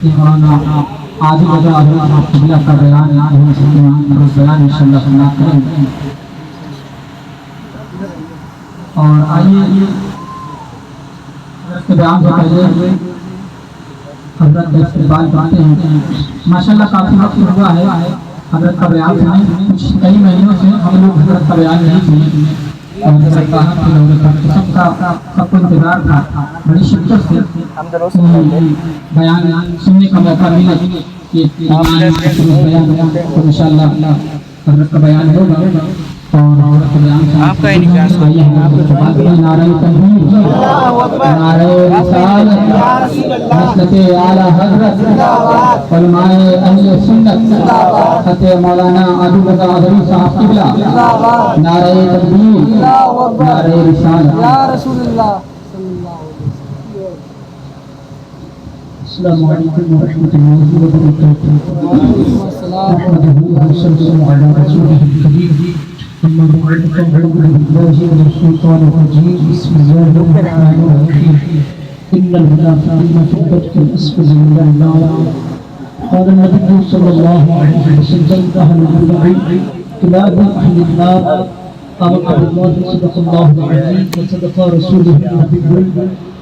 مولانا آج قبلہ کا بیان انشاءاللہ سماعت کریں گے۔ اور آئیے حضرت کے بیان سے پہلے حضرت کے استقبال کرتے ہیں۔ ماشاءاللہ کافی وقت ہوا ہے حضرت کا بیان سنیں، کچھ کئی مہینوں سے ہم لوگ حضرت کا بیان نہیں سنے اور حضرت سب کو انتظار تھا بڑی شدت سے بیان سننے کا موقع ملا کہ انشاءاللہ حضرت کا بیان ہوگا اور حضرت کا بیان آپ کا ہی نہیں نعرہ تکبیر، نعرہ رسالت، حضرت اعلیٰ حضرت علماء اہل سنت حضرت مولانا عبد الرضا ادھری صاحب قبلہ، نعرہ تکبیر، نعرہ رسالت۔ یا رسول اللہ۔ السلام علیکم ورحمۃ اللہ وبرکاتہ۔ نحمده ونصلي على رسوله الكريم، أما بعد فأعوذ بالله من الشيطان الرجيم، بسم الله الرحمن الرحيم، إن المنافقين في الدرك الأسفل من النار، قال النبي صلى الله عليه وسلم أهل البدع كلاب أهل النار، آمنت بالله صدق الله العظيم وصدق رسوله النبي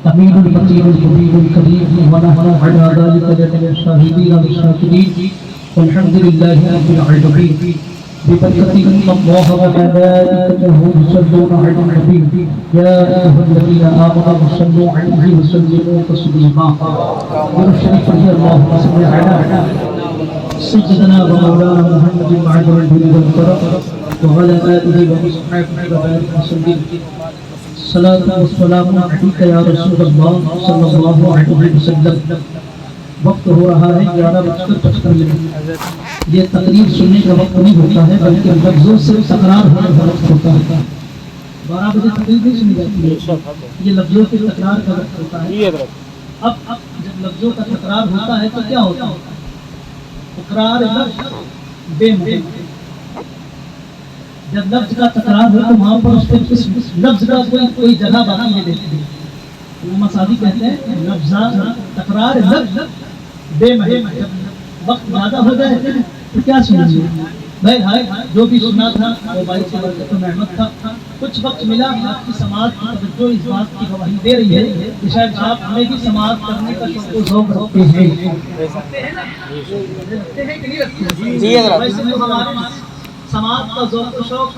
الأمين المتين المبين الكريم، ونحن على ذلك لمن الشاهدين والشاكرين، والحمد لله رب العالمين، ببركة إن الله وملائكته يصلون على النبي يا أيها الذين آمنوا صلوا عليه وسلموا تسليما۔ ونشرف اللهم صل على سيدنا ومولانا محمد معبر الهدى والكرم وعلى آله وصحبه وبارك وسلم۔ صلاة والسلام عليك يا رسول الله صلى الله عليه وسلم۔ وقت ہو رہا ہے 11:55۔ یہ تقریر سننے کا وقت نہیں ہوتا ہے بلکہ لفظوں سے تکرار ہونے کا وقت ہوتا ہے۔ 12 بجے تقریر نہیں سنی جاتی ہے، یہ لفظوں کے تکرار کا وقت ہوتا ہے۔ اب جب لفظوں کا تکرار ہوتا ہے تو کیا ہوتا ہے؟ تکرار لفظ بے معنی، جب لفظ کا تکرار ہو تو وہاں پر اس کے لفظ کا کوئی جگہ باقی نہیں رہتی ہے۔ علامہ سعدی کہتے ہیں لفظ تکرار لفظ بے معنی، جب وقت زیادہ ہو جائے تو کیا سنیں گے بھائی؟ جو بھی سنا تھا وہ بھائی سے برکت و نعمت تھا۔ کچھ وقت ملا، آپ کی سماعت کی توجہ اس بات کی گواہی دے رہی ہے کہ شاید آپ ہمیں بھی سماعت کرنے کا شوق و ذوق رکھتے ہیں۔ رکھتے ہیں کہ نہیں رکھتے؟ جی حضرت، ویسے تو ہمارے سماعت کا ذوق و شوق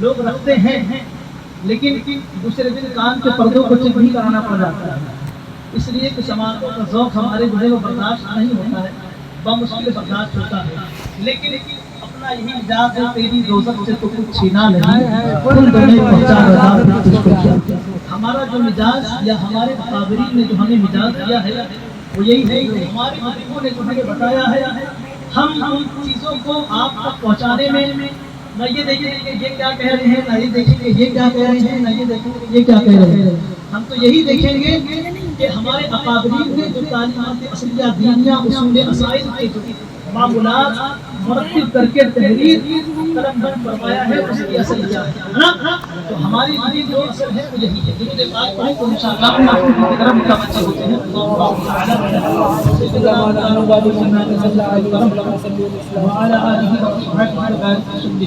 لوگ رکھتے ہیں، لیکن دوسرے دن کان کے پردوں کو چیک نہیں کرانا پڑ جاتا ہے، اس لیے کہ سماعتوں کا ذوق ہمارے جو ہے وہ برداشت نہیں ہوتا ہے، بمشکل برداشت ہوتا ہے۔ لیکن اپنا یہی مزاج ہے، تیری دوزخ سے تو کچھ چھینا نہیں، کل دنے پہنچا رضا تجھ کو کیا۔ ہمارا جو مزاج یا ہمارے اکابرین نے جو ہمیں مزاج دیا ہے وہ یہی ہے کہ ہمارے بزرگوں نے جو ہمیں بتایا ہے ہم ان چیزوں کو آپ تک پہنچانے میں نہ یہ دیکھیں کہ یہ کیا کہہ رہے ہیں، نہ یہ دیکھیں کہ یہ کیا کہہ رہے ہیں، نہ یہ دیکھیں کہ یہ کیا کہہ رہے ہیں، ہم تو یہی دیکھیں گے کہ ہمارے اکابرین نے جو تعلیمات اصلیہ دینیہ اصول عقائد کے جو معمولات مرتب کر کے تحریر قلم بند فرمایا ہے اس کی اصلیہ ہے نا، تو ہماری دین جو اصل ہے وہ یہی ہے۔ درود پاک پڑھیں تو انشاءاللہ آپ کی طرف متوجہ ہوتے ہیں۔ اللہ تعالی وعلى آله وصحبه وسلم۔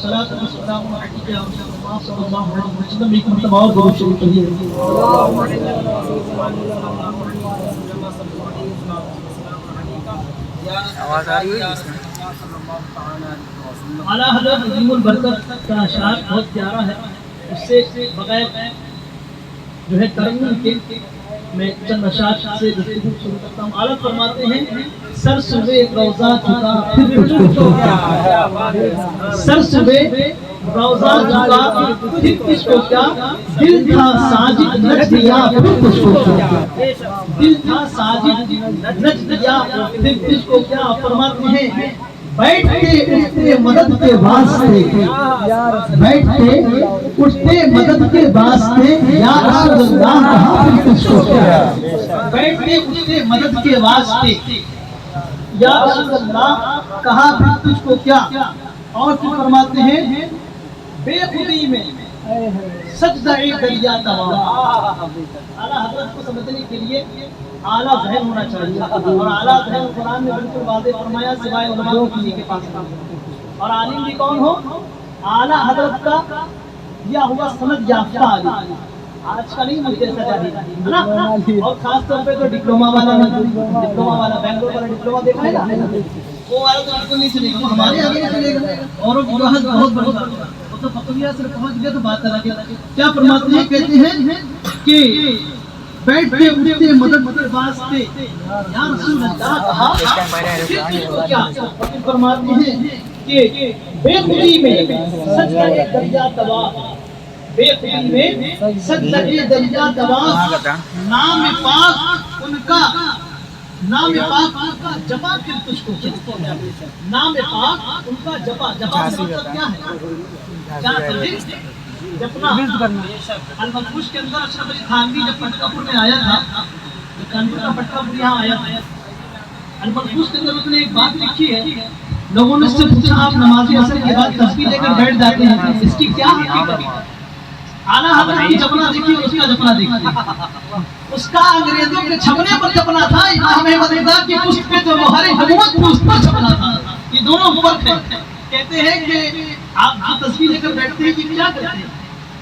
صلاۃ و سلام علیک یا رسول اللہ صلی اللہ علیہ وسلم۔ ایک مرتبہ اور درود شریف پڑھیے۔ آواز آ رہی ہے اس میں؟ اعلیٰ حضرت عظیم البرکت کا اشعار بہت پیارا ہے، اس سے بغیر جو ہے ترنم کے میں چند اشعار سے گفتگو شروع کرتا ہوں۔ اعلیٰ فرماتے ہیں سر صبح روزہ جھکا پھر تجھ کو کیا، سر صبح روزہ جھکا پھر تجھ کو کیا، دل تھا ساجد نچ دیا پھر تجھ کو کیا، دل تھا ساجد نچ دیا پھر تجھ کو کیا۔ فرماتے ہیں بیٹھتے اٹھتے مدد کے واسطے، بیٹھتے اٹھتے مدد کے واسطے یا رسول اللہ کہا پھر تجھ کو کیا، بیٹھتے اٹھتے مدد کے واسطے یا رسول اللہ کہا پھر تجھ کو کیا۔ اور پھر فرماتے ہیں بے خودی میں سجدہ دریا تمام۔ اعلیٰ حضرت کو سمجھنے کے لیے اعلیٰ ذہن ہونا چاہیے، اور اعلیٰ ذہن قرآن نے بالکل واضح فرمایا سوائے علماء کے کسی کے پاس نہ ہو۔ اور عالم بھی کون ہو؟ اعلیٰ حضرت کا یا ہوا سند یافتہ عالم، آج کا نہیں ملتے ایسا جاہل ہے نا، اور خاص طور پہ تو ڈپلوما والا بینگلور والا ڈپلوما دیکھا ہے نا، وہ والا تو بالکل نہیں چلے گا، ہمارے آگے نہیں چلے گا، اور وہ بہت بڑی بات ہے، وہ تو فقیہ سے پہنچ گیا تو بات الگ ہے۔ کیا فرماتے ہیں؟ کہتے ہیں کہ بیٹھ کے اٹھتے مدد کے واسطے یا رسول اللہ کہا، کیا فرماتے ہیں کہ بے خودی میں سچ کا ایک دریا دوا، بے خودی میں سچ کا ایک دریا دوا، نام پاک ان کا، نام پاک ان کا جپا پھر تجھ کو، نام پاک ان کا جپا، جپا مطلب کیا ہے؟ کیا سمجھے؟ جپنا المنقوش کے اندر اشرف علی تھانوی جب پٹکا پور میں آیا تھا، کانپور کا پٹکا پور یہاں آیا تھا، المنقوش کے اندر اس نے ایک بات لکھی ہے، لوگوں نے اس سے پوچھا آپ نماز اثر کے بعد تسبیح لے کر بیٹھ جاتے ہیں، اس کی کیا حقیقت ہے؟ اعلیٰ حضرت کی جپنا دیکھیے، اس کا جپنا دیکھیے، اس کا انگریزوں کے چھپنے پر جپنا تھا، امام احمد رضا کی پشت پہ جو مہر حکومت تھی اس پر چھپنا تھا، یہ دونوں فرق ہے۔ کہتے ہیں کہ آپ جو تسبیح لے کر بیٹھتے ہیں کہ کیا کرتے ہیں؟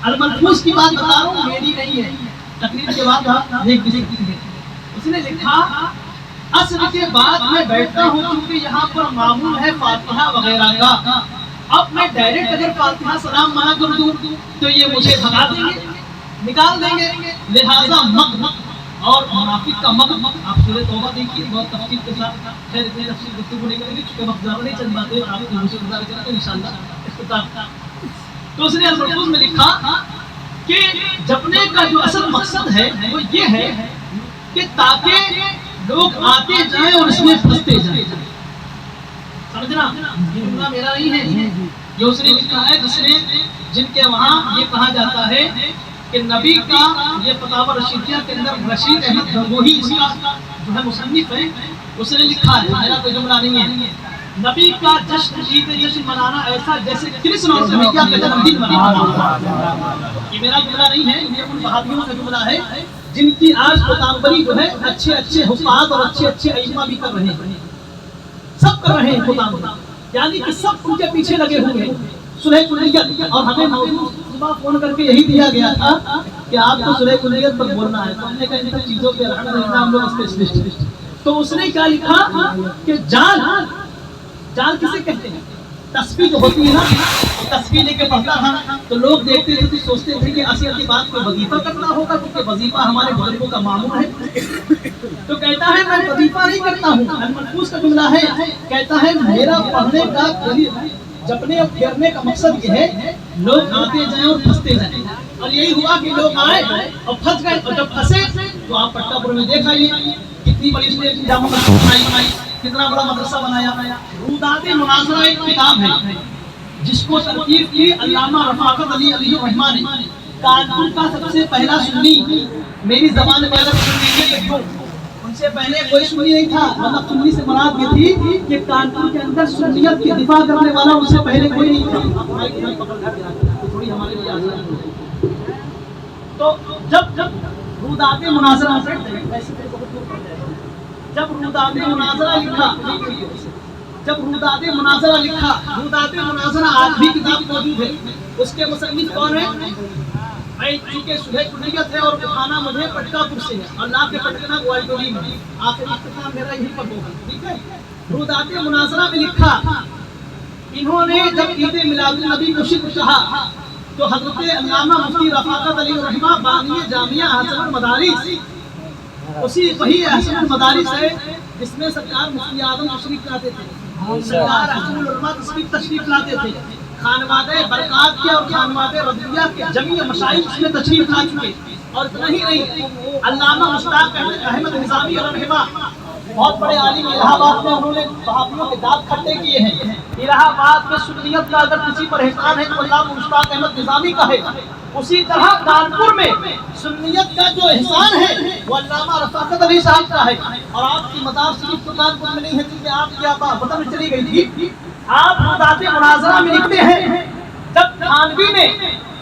المنقوش کی بات بتا رہا ہوں، میری نہیں ہے، تقریر کے بعد آپ دیکھ بھی سکتے ہیں۔ اس نے لکھا عصر کے بعد میں بیٹھتا ہوں کیونکہ یہاں پر معمول ہے فاتحہ وغیرہ کا، اب میں ڈائریکٹ اگر فاتحہ سلام منع کر دوں تو یہ مجھے بھگا دیں گے، نکال دیں گے، لہذا مق اور منافق کا مق، آپ سورہ توبہ دیکھیے بہت تفصیل کے ساتھ، خیر اتنی تفصیل گفتگو نہیں کریں گے چونکہ وقت زیادہ نہیں چند باتیں آپ کو مجھے گزار کریں تو انشاءاللہ اختتام۔ تو اس نے المنقوش میں لکھا کہ جپنے کا جو اصل مقصد ہے وہ یہ ہے کہ تاکہ لوگ آتے جائیں اور اس میں پھنستے جائیں، سمجھنا، یہ جملہ میرا نہیں ہے، یہ اس نے لکھا ہے جن کے وہاں یہ کہا جاتا ہے کہ نبی کا، یہ فتاوی رشیدیہ کے اندر رشید احمد گنگوہی اس کا جو ہے مصنف ہے، اس نے لکھا ہے، میرا کوئی جملہ نہیں ہے، نبی کا جشن عید جشن منانا ایسا جیسے کرسن اور کمیکیا کا جنم دن منانا، یہ میرا جملہ نہیں ہے، یہ ان بہادیوں کا جملہ ہے جن کی آج خطابری جو ہے اچھے اچھے حفاظ اور اچھے اچھے ائمہ بھی کر رہے ہیں، سب کر رہے ہیں خطابری، یعنی کہ سب ان کے پیچھے لگے ہوئے ہیں سلح کلیت، اور ہمیں صبح فون کر کے یہی دیا گیا تھا کہ آپ کو سلح کلیت پر بولنا ہے، تو ہم نے کہا ان چیزوں پہ الحمدللہ ہم لوگ اسپیشلسٹ۔ تو اس نے کیا لکھا کہ جال کسے کہتے ہیں؟ تسبیح جو ہوتی ہے نا، تسبیح لے کے پڑھتا تھا تو لوگ دیکھتے تھے تو سوچتے تھے کہ اصل کی بات کو وظیفہ کرنا ہوگا کیونکہ وظیفہ ہمارے بزرگوں کا معمول ہے، تو کہتا ہے میں وظیفہ نہیں کرتا ہوں، المنقوش کا جملہ ہے، کہتا ہے میرا پڑھنے کا جپنے اور پھیرنے کا مقصد یہ ہے لوگ آتے جائیں اور پھنستے جائیں، اور یہی ہوا کہ لوگ آئے اور پھنس گئے، اور جب پھنسے تو آپ پٹکا پور میں دیکھ آئیے کتنی بڑی اس نے جامع مسجد بنائی، کتنا بڑا مدرسہ بنایا۔ روداد مناظرہ ایک کتاب ہے جس کو ترتیب کی علامہ رفاقت علی علیہ الرحمٰ نے، کانپور کا سب سے پہلا سنی، میری زبان میں اگر سنی ہے تو ان سے پہلے کوئی سنی نہیں تھا، مطلب سنی سے مراد یہ تھی کہ کانپور کے اندر سنیت کی دفاع کرنے والا ان سے پہلے کوئی نہیں تھا، تھوڑی ہمارے لیے آزادی ہو۔ تو جب روداد مناظرہ جب روداد مناظرہ لکھا، روداد مناظرہ آج بھی کتاب موجود ہے، اس کے مصنف کون ہے؟ میں چونکہ صلح کلیت ہے اور کھانا مجھے پٹکا پور سے ہے، اللہ کے پٹکنا گوالٹولی میں، آخری اختتام میرا یہی پر ہوگا، ٹھیک ہے۔ روداد مناظرہ میں لکھا انہوں نے جب عید میلاد النبی کو شرک کہا تو حضرت علامہ مفتی رفاقت علی الرحمٰ بانی جامعہ احسن المدارس، اسی وہی احسن المدارس ہے جس میں سرکار مفتی اعظم تشریف لاتے تھے، سرکار احسن العلماء تشریف لاتے تھے، خانوادہ برکات کے اور خانوادہ رضویہ کے جمیع مشائخ اس میں تشریف لا چکے، اور اتنا ہی نہیں، علامہ مشتاق احمد نظامی رحمہ بہت بڑے عالم الہ آباد میں، انہوں نے صحابیوں کے دانت کھٹے کیے ہیں، الہ آباد میں سنیت کا اگر کسی پر احسان ہے تو علامہ مشتاق احمد نظامی کا ہے، اسی طرح کانپور میں سنیت کا جو احسان ہے وہ علامہ رفاقت علی صاحب کا ہے، اور آپ کی مزار شریف تو کانپور میں نہیں ہے کیونکہ آپ کی آبا وطن میں چلی گئی تھی۔ آپ روداد مناظرہ میں لکھتے ہیں جب تھانوی نے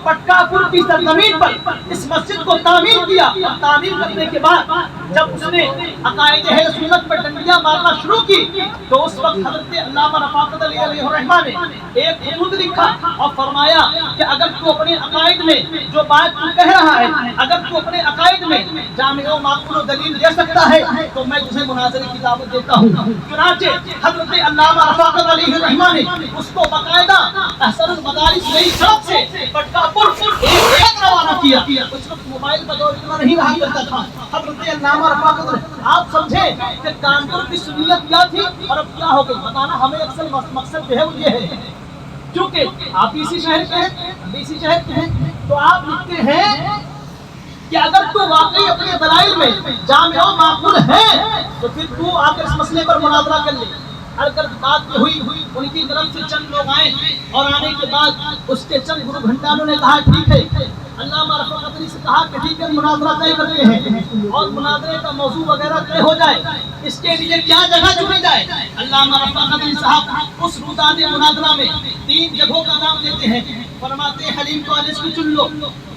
پٹکاپور کی سرزمین پر اس مسجد کو تعمیر کیا، اور تعمیر کرنے کے بعد جب اس نے عقائد اہل سنت پر ڈنڈیاں مارنا شروع کی تو اس وقت حضرت علامہ رفاقت علی علیہ الرحمہ نے ایک خطوط لکھا اور فرمایا کہ اگر تو اپنے عقائد میں جو بات تو کہہ رہا ہے، اگر تو اپنے عقائد میں جامع و معقول و دلیل دے سکتا ہے تو میں تجھے مناظرے کی دعوت دیتا ہوں۔ چنانچہ حضرت علامہ رفاقت علیہ الرحمہ نے اس کو باقاعدہ احسن المدارس نئی سڑک سے پٹکاپور ایک روانہ کیا۔ اس وقت موبائل کا دور اتنا نہیں رہا کرتا تھا۔ حضرت علامہ رفاقت، آپ سمجھے کہ کانپور کی سنیت کیا تھی اور اب کیا ہو گئی؟ بتانا ہمیں اکثر مقصد جو ہے وہ یہ ہے، کیونکہ آپ اسی شہر کے ہیں، اسی شہر کے ہیں، تو آپ لکھتے ہیں کہ اگر تو واقعی اپنے دلائل میں جامع و معقول ہے تو پھر تو آ کر اس مسئلے پر مناظرہ کر لے۔ اگر بات ہوئی ان کی طرف سے چند لوگ آئے اور آنے کے بعد اس کے چند گرو گھنٹالوں نے کہا ٹھیک ہے، علامہ رفاقت علی سے کہا کہ ٹھیک ہے مناظرہ طے کرتے ہیں اور مناظرے کا موضوع وغیرہ طے ہو جائے، اس کے لیے کیا جگہ چنی جائے۔ علامہ رفاقت علی صاحب اس روداد مناظرہ میں 3 جگہوں کا نام دیتے ہیں، فرماتے ہیں حلیم کالج کو چن لو،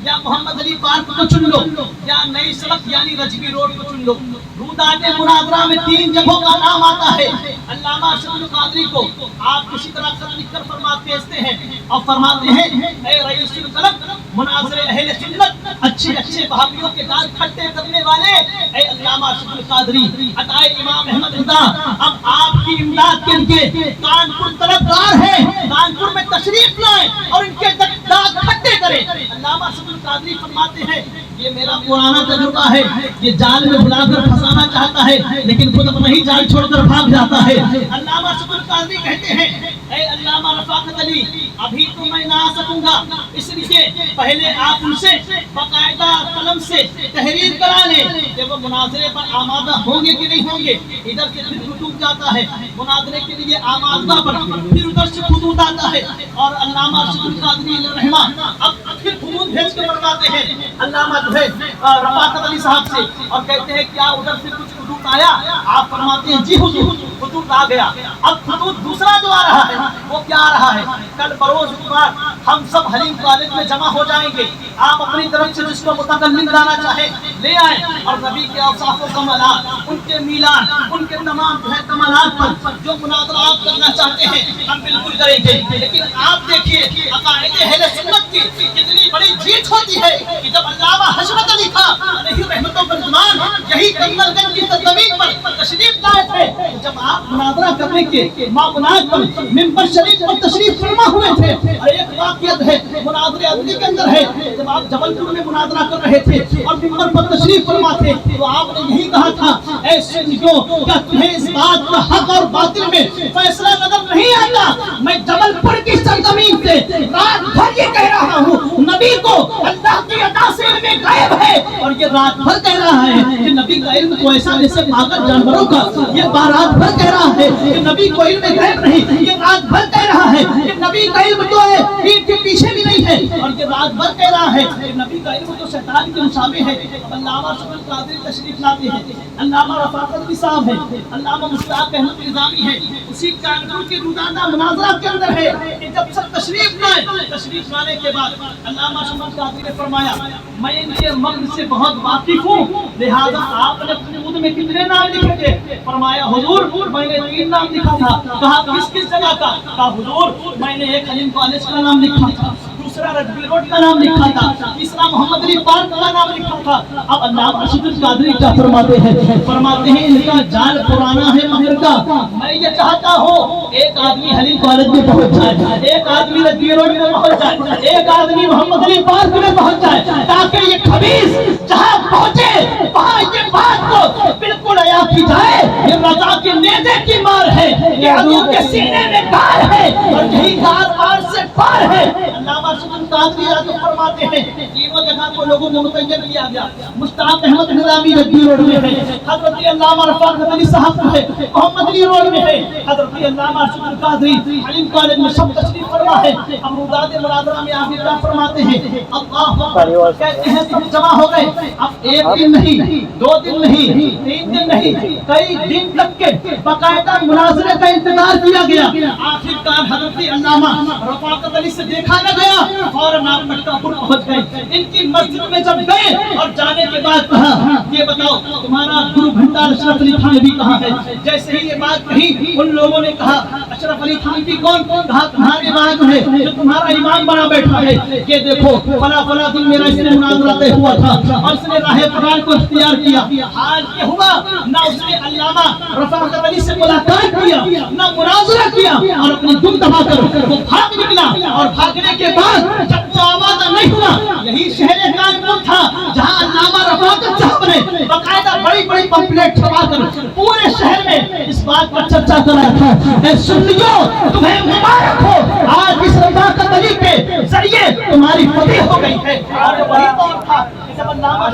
یا محمد علی پارک کو چن لو، یا نئی سڑک یعنی رجوی روڈ کو چن لو۔ روداد مناظرہ میں 3 جگہوں کا نام آتا ہے۔ علامہ ارشد القادری کو آپ کسی طرح خط لکھ کر بھیجتے ہیں اور فرماتے ہیں اے رئیس القلب مناظر اہل سنت، اچھے وہابیوں کے دال کھٹے کرنے والے، اے علامہ ارشد القادری عطائے امام احمد رضا، اب آپ کی امداد کے لیے کانپور طلبگار ہیں، کانپور میں تشریف لائیں اور ان کے داغ کھٹے کریں۔ علامہ ارشد القادری فرماتے ہیں یہ میرا پرانا تجربہ ہے، یہ جال میں بلا کر پھنسانا چاہتا ہے لیکن خود اپنا ہی جال چھوڑ کر بھاگ جاتا ہے۔ علامہ ارشد القادری کہتے ہیں اے علامہ رفاقت علی ابھی تو میں نہ آ سکوں گا، اس لیے پہلے آپ ان سے باقاعدہ قلم سے تحریر کرا لیں کہ وہ مناظرے پر آمادہ ہوں گے کہ نہیں ہوں گے۔ ادھر سے پھر خطوط جاتا ہے مناظرے کے لیے آمادہ پر، پھر ادھر سے خطوط آتا ہے اور علامہ ارشد القادری علیہ الرحمہ اب پھر خطوط بھیج کے بتاتے ہیں علامہ جو ہے رفاقت علی صاحب سے اور کہتے ہیں کیا ادھر سے کچھ خطوط آیا؟ آپ فرماتے ہیں جی حضور خطوط آ گیا۔ اب خطوط دوسرا جو آ رہا ہے وہ کیا آ رہا ہے؟ کل بروز اتوار ہم سب حلیم کالج میں جمع ہو جائیں گے، آپ اپنی طرف سے جس کو متکلم لانا چاہیں لے آئیں اور نبی کے اوصاف و کمالات، ان کے میلاد، ان کے تمام کمالات پر جو مناظرہ آپ کرنا چاہتے ہیں ہم بالکل کریں گے۔ لیکن آپ دیکھیے عقائد اہل سنت کی کتنی بڑی جیت ہوتی ہے کہ جب علامہ حشمت علی تھا علیہ رحمت و رضوان یہی کنگل گنج کی سرزمین پر تشریف لائے تھے، جب آپ مناظرہ کرنے کے معاملات پر منبر شریف پر تشریف فرما ہوئے تھے، اور ایک واقعیت ہے مناظرے عدلی کے اندر ہے، جب آپ جبل پور میں مناظرہ کر رہے تھے اور منبر پر تشریف فرما تھے تو آپ نے یہی کہا تھا اے سنیوں کیا تمہیں اس بات کا حق اور باطل میں فیصلہ نظر نہیں آتا؟ میں جبل پور کی سرزمین سے رات بھر یہ کہہ رہا ہوں نبی کو اللہ کی عطا سے علم غیب ہے، اور یہ رات بھر کہہ رہا ہے کہ نبی کا علم تو ایسا جیسے پاگل جانوروں کا، یہ رات بھر کہہ رہا ہے کہ نبی کو علم غیب نہیں، یہ رات بھر کہہ رہا ہے کہ نبی کا علم تو ہے پیٹھ کے پیچھے بھی نہیں ہے، اور یہ رات بھر کہہ رہا ہے کہ نبی کا علم تو شیطان کے مشابہ ہے۔ علامہ ارشد القادری تشریف لاتے ہیں، علامہ رفاقت علی صاحب ہے، علامہ مشتاق احمد نظامی ہے، اسی کانپور کے روزانہ مناظرہ کے اندر ہے کہ جب سب تشریف لائے، تشریف لانے کے بعد علامہ ارشد القادری نے فرمایا میں ان کے مغز سے بہت واقف ہوں، لہذا آپ نے خطوط میں کتنے نام لکھے تھے؟ فرمایا حضور میں نے 3 نام لکھا تھا۔ کہا کس جگہ کا؟ کہا حضور میں نے ایک حلیم کالج کا نام لکھا تھا، دوسرا رجوی روڈ کا نام لکھا تھا، تیسرا محمد علی پارک کا نام لکھا تھا۔ اب علامہ ارشد القادری کیا فرماتے ہیں ان کا جال پرانا ہے مگر کا، میں یہ چاہتا ہوں ایک آدمی حلیم کالج میں پہنچ جائے، ایک آدمی رجوی روڈ میں پہنچ جائے، ایک آدمی محمد علی پارک میں پہنچ جائے، تاکہ یہ خبیث جہاں پہنچے وہاں یہ بات کو بالکل عیاں کی جائے یہ رضا کے نیزے کی مار ہے، یہ عدو کے سینے میں کار ہے اور یہی کار آر سے پار ہے۔ علامہ ارشد القادری آگے فرماتے ہیں تینوں جگہ کو لوگوں میں متعین کیا گیا۔ مشتاق احمد نظامی رجوی روڈ میں ہے، حضرت علامہ رفاقت علی صاحب ہے محمد علی روڈ میں ہے، حضرت علامہ ارشد القادری حلیم کالج میں سب تشریف فرما ہے۔ اب روداد مناظرہ میں آگے کیا فرماتے ہیں؟ اللہ کہتے ہیں سب جمع ہو گئے، اب 1 دن نہیں، 2 دن نہیں، 3 دن نہیں، کئی دن تک کے باقاعدہ مناظرے کا انتظار کیا گیا. آخر کار حضرت علامہ رفاقت علی سے دیکھا نہ گیا، فوراً آپ مکہ پور پہنچ گئے. ان کی مسجد میں جب گئے اور جانے کے بعد کہا یہ بتاؤ تمہارا گرو بھنڈار اشرف علی تھانوی کہاں ہے؟ جیسے ہی یہ بات کہی ان لوگوں نے کہا اشرف علی تھانوی کون؟ کہا تمہارے وہاں جو ہے جو تمہارا امام بنا بیٹھا ہے، یہ دیکھو فلاں فلاں دن میرا اس نے مناظرہ طے ہوا تھا اور اس نے راہ قرآن کو اختیار کیا. حال یہ ہوا نہ اس نے علامہ رفاقت علی سے ملاقات کیا نہ مناظرہ کیا، اور اپنی دم دبا کر وہ بھاگ نکلا. اور بھاگنے کے بعد جب وہ آوازہ نہیں ہوا، یہی شہر کانپور تھا جہاں علامہ رفاقت صاحب نے باقاعدہ بڑی بڑی پمفلیٹ چھپا کر پورے شہر میں اس بات پر چرچا کرایا تھا. اے سنیو تمہیں مبارک ہو، آج اس رفاقت علی کے ذریعے تمہاری فتح ہو گئی ہے. اور وہی دور تھا جب علامہ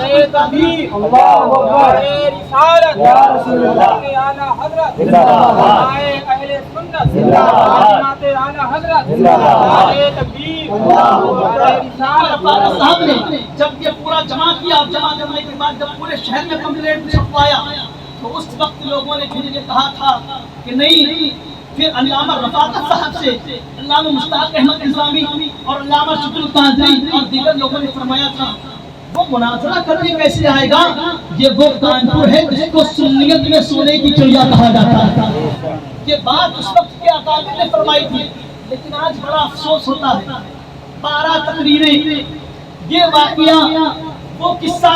صاحب نے جب یہ پورا جمع کیا اور جمع کرنے کے بعد جب پورے شہر میں کمپلیٹ چھپوایا تو اس وقت لوگوں نے پھر یہ کہا تھا کہ نہیں. پھر علامہ رفاقت صاحب سے علامہ مشتاق احمد نظامی اور علامہ شکر القادری اور دیگر لوگوں نے فرمایا تھا وہ مناظرہ کرنے کیسے آئے گا؟ یہ وہ کانپور ہے جس کو سنیت میں سونے کی چڑیا کہا جاتا تھا. یہ بات اس وقت کے اکابر نے فرمائی تھی، لیکن آج بڑا افسوس ہوتا ہے 12 تقریریں یہ واقعہ وہ قصہ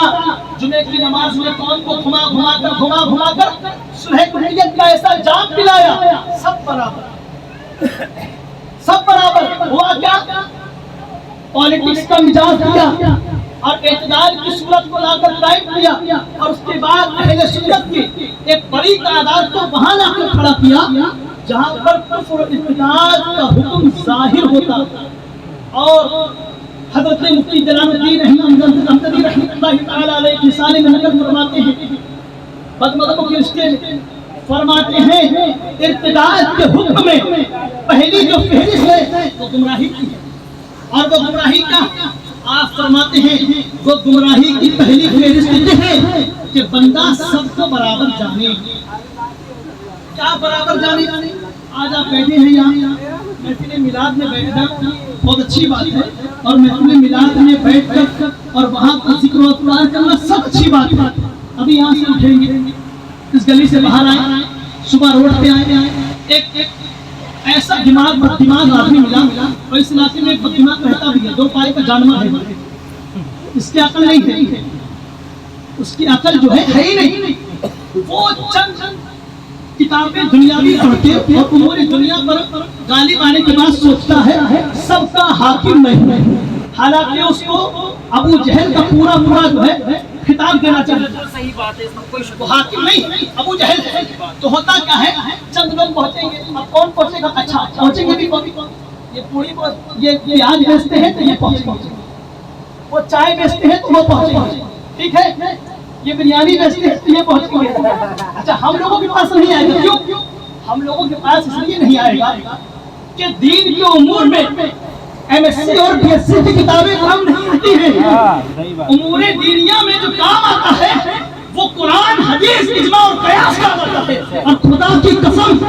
جمعے کی نماز میں قوم کو گھما کر صلح کلیت کا ایسا جام پلایا. سب برابر ہوا کیا؟ پالیٹکس کا مزاج کیا اور اعتدال کی صورت کو لا کر قائم کیا، اور اس کے بعد اہل سنت کی ایک بڑی تعداد کو وہاں لا کر کھڑا کیا جہاں پر کفر و ارتداد کا حکم ظاہر ہوتا. اور حضرت مفتی جلال الدین احمد رحمۃ اللہ تعالی علیہ کی رسالے میں نقل فرماتے ہیں، بدمذہبوں کے رشتے میں فرماتے ہیں ارتداد کے حکم میں پہلی جو فہرست ہے وہ گمراہی کی ہے. اور وہ گمراہی کا آپ فرماتے ہیں وہ گمراہی کی پہلی فہرست یہ ہے کہ بندہ سب کو برابر جانے. کیا برابر جانے؟ آج آپ بیٹھے ہیں یہاں محفل میلاد میں بیٹھنا بہت اچھی بات ہے، اور محفل میلاد میں بیٹھ کر اور وہاں کا ذکر و اذکار کرنا سب اچھی بات ہے. ابھی یہاں سے اٹھیں گے، اس گلی سے باہر آئے، صبح روڈ پہ آئے، ایک ایسا بددماغ آدمی ملا اور اس علاقے میں ایک بددماغ رہتا بھی ہے، 2 پائے کا جانور ہے، اس کی عقل نہیں ہے، اس کی عقل جو ہے ہی نہیں. وہ چند کتابیں دنیاوی پڑھتے اور امور دنیا پر غالب آنے کے بعد سوچتا ہے سب کا حاکم میں ہوں، حالانکہ اس کو ابو جہل کا پورا جو ہے خطاب دینا چاہیے. صحیح بات ہے، وہ حاکم نہیں ابو جہل ہے. تو ہوتا کیا ہے چند لوگ پہنچیں گے، اب کون پہنچے گا؟ اچھا پہنچیں گے بھی کون؟ یہ پوری یہ پیاز بیچتے ہیں تو یہ پہنچے گا، وہ چائے بیچتے ہیں تو وہ پہنچے گا، ٹھیک ہے، یہ بریانی بیچتے ہیں تو یہ پہنچے گا. اچھا ہم لوگوں کے پاس نہیں آئے گا. کیوں ہم لوگوں کے پاس اس لیے نہیں آئے گا کہ دین کے امور میں ایم ایس سی اور بی ایس سی کی کتابیں کام نہیں آتی ہیں. امور دینیا میں جو کام آتا ہے وہ قرآن، حدیث، اجماع اور قیاس کا آتا ہے. اور خدا کی قسم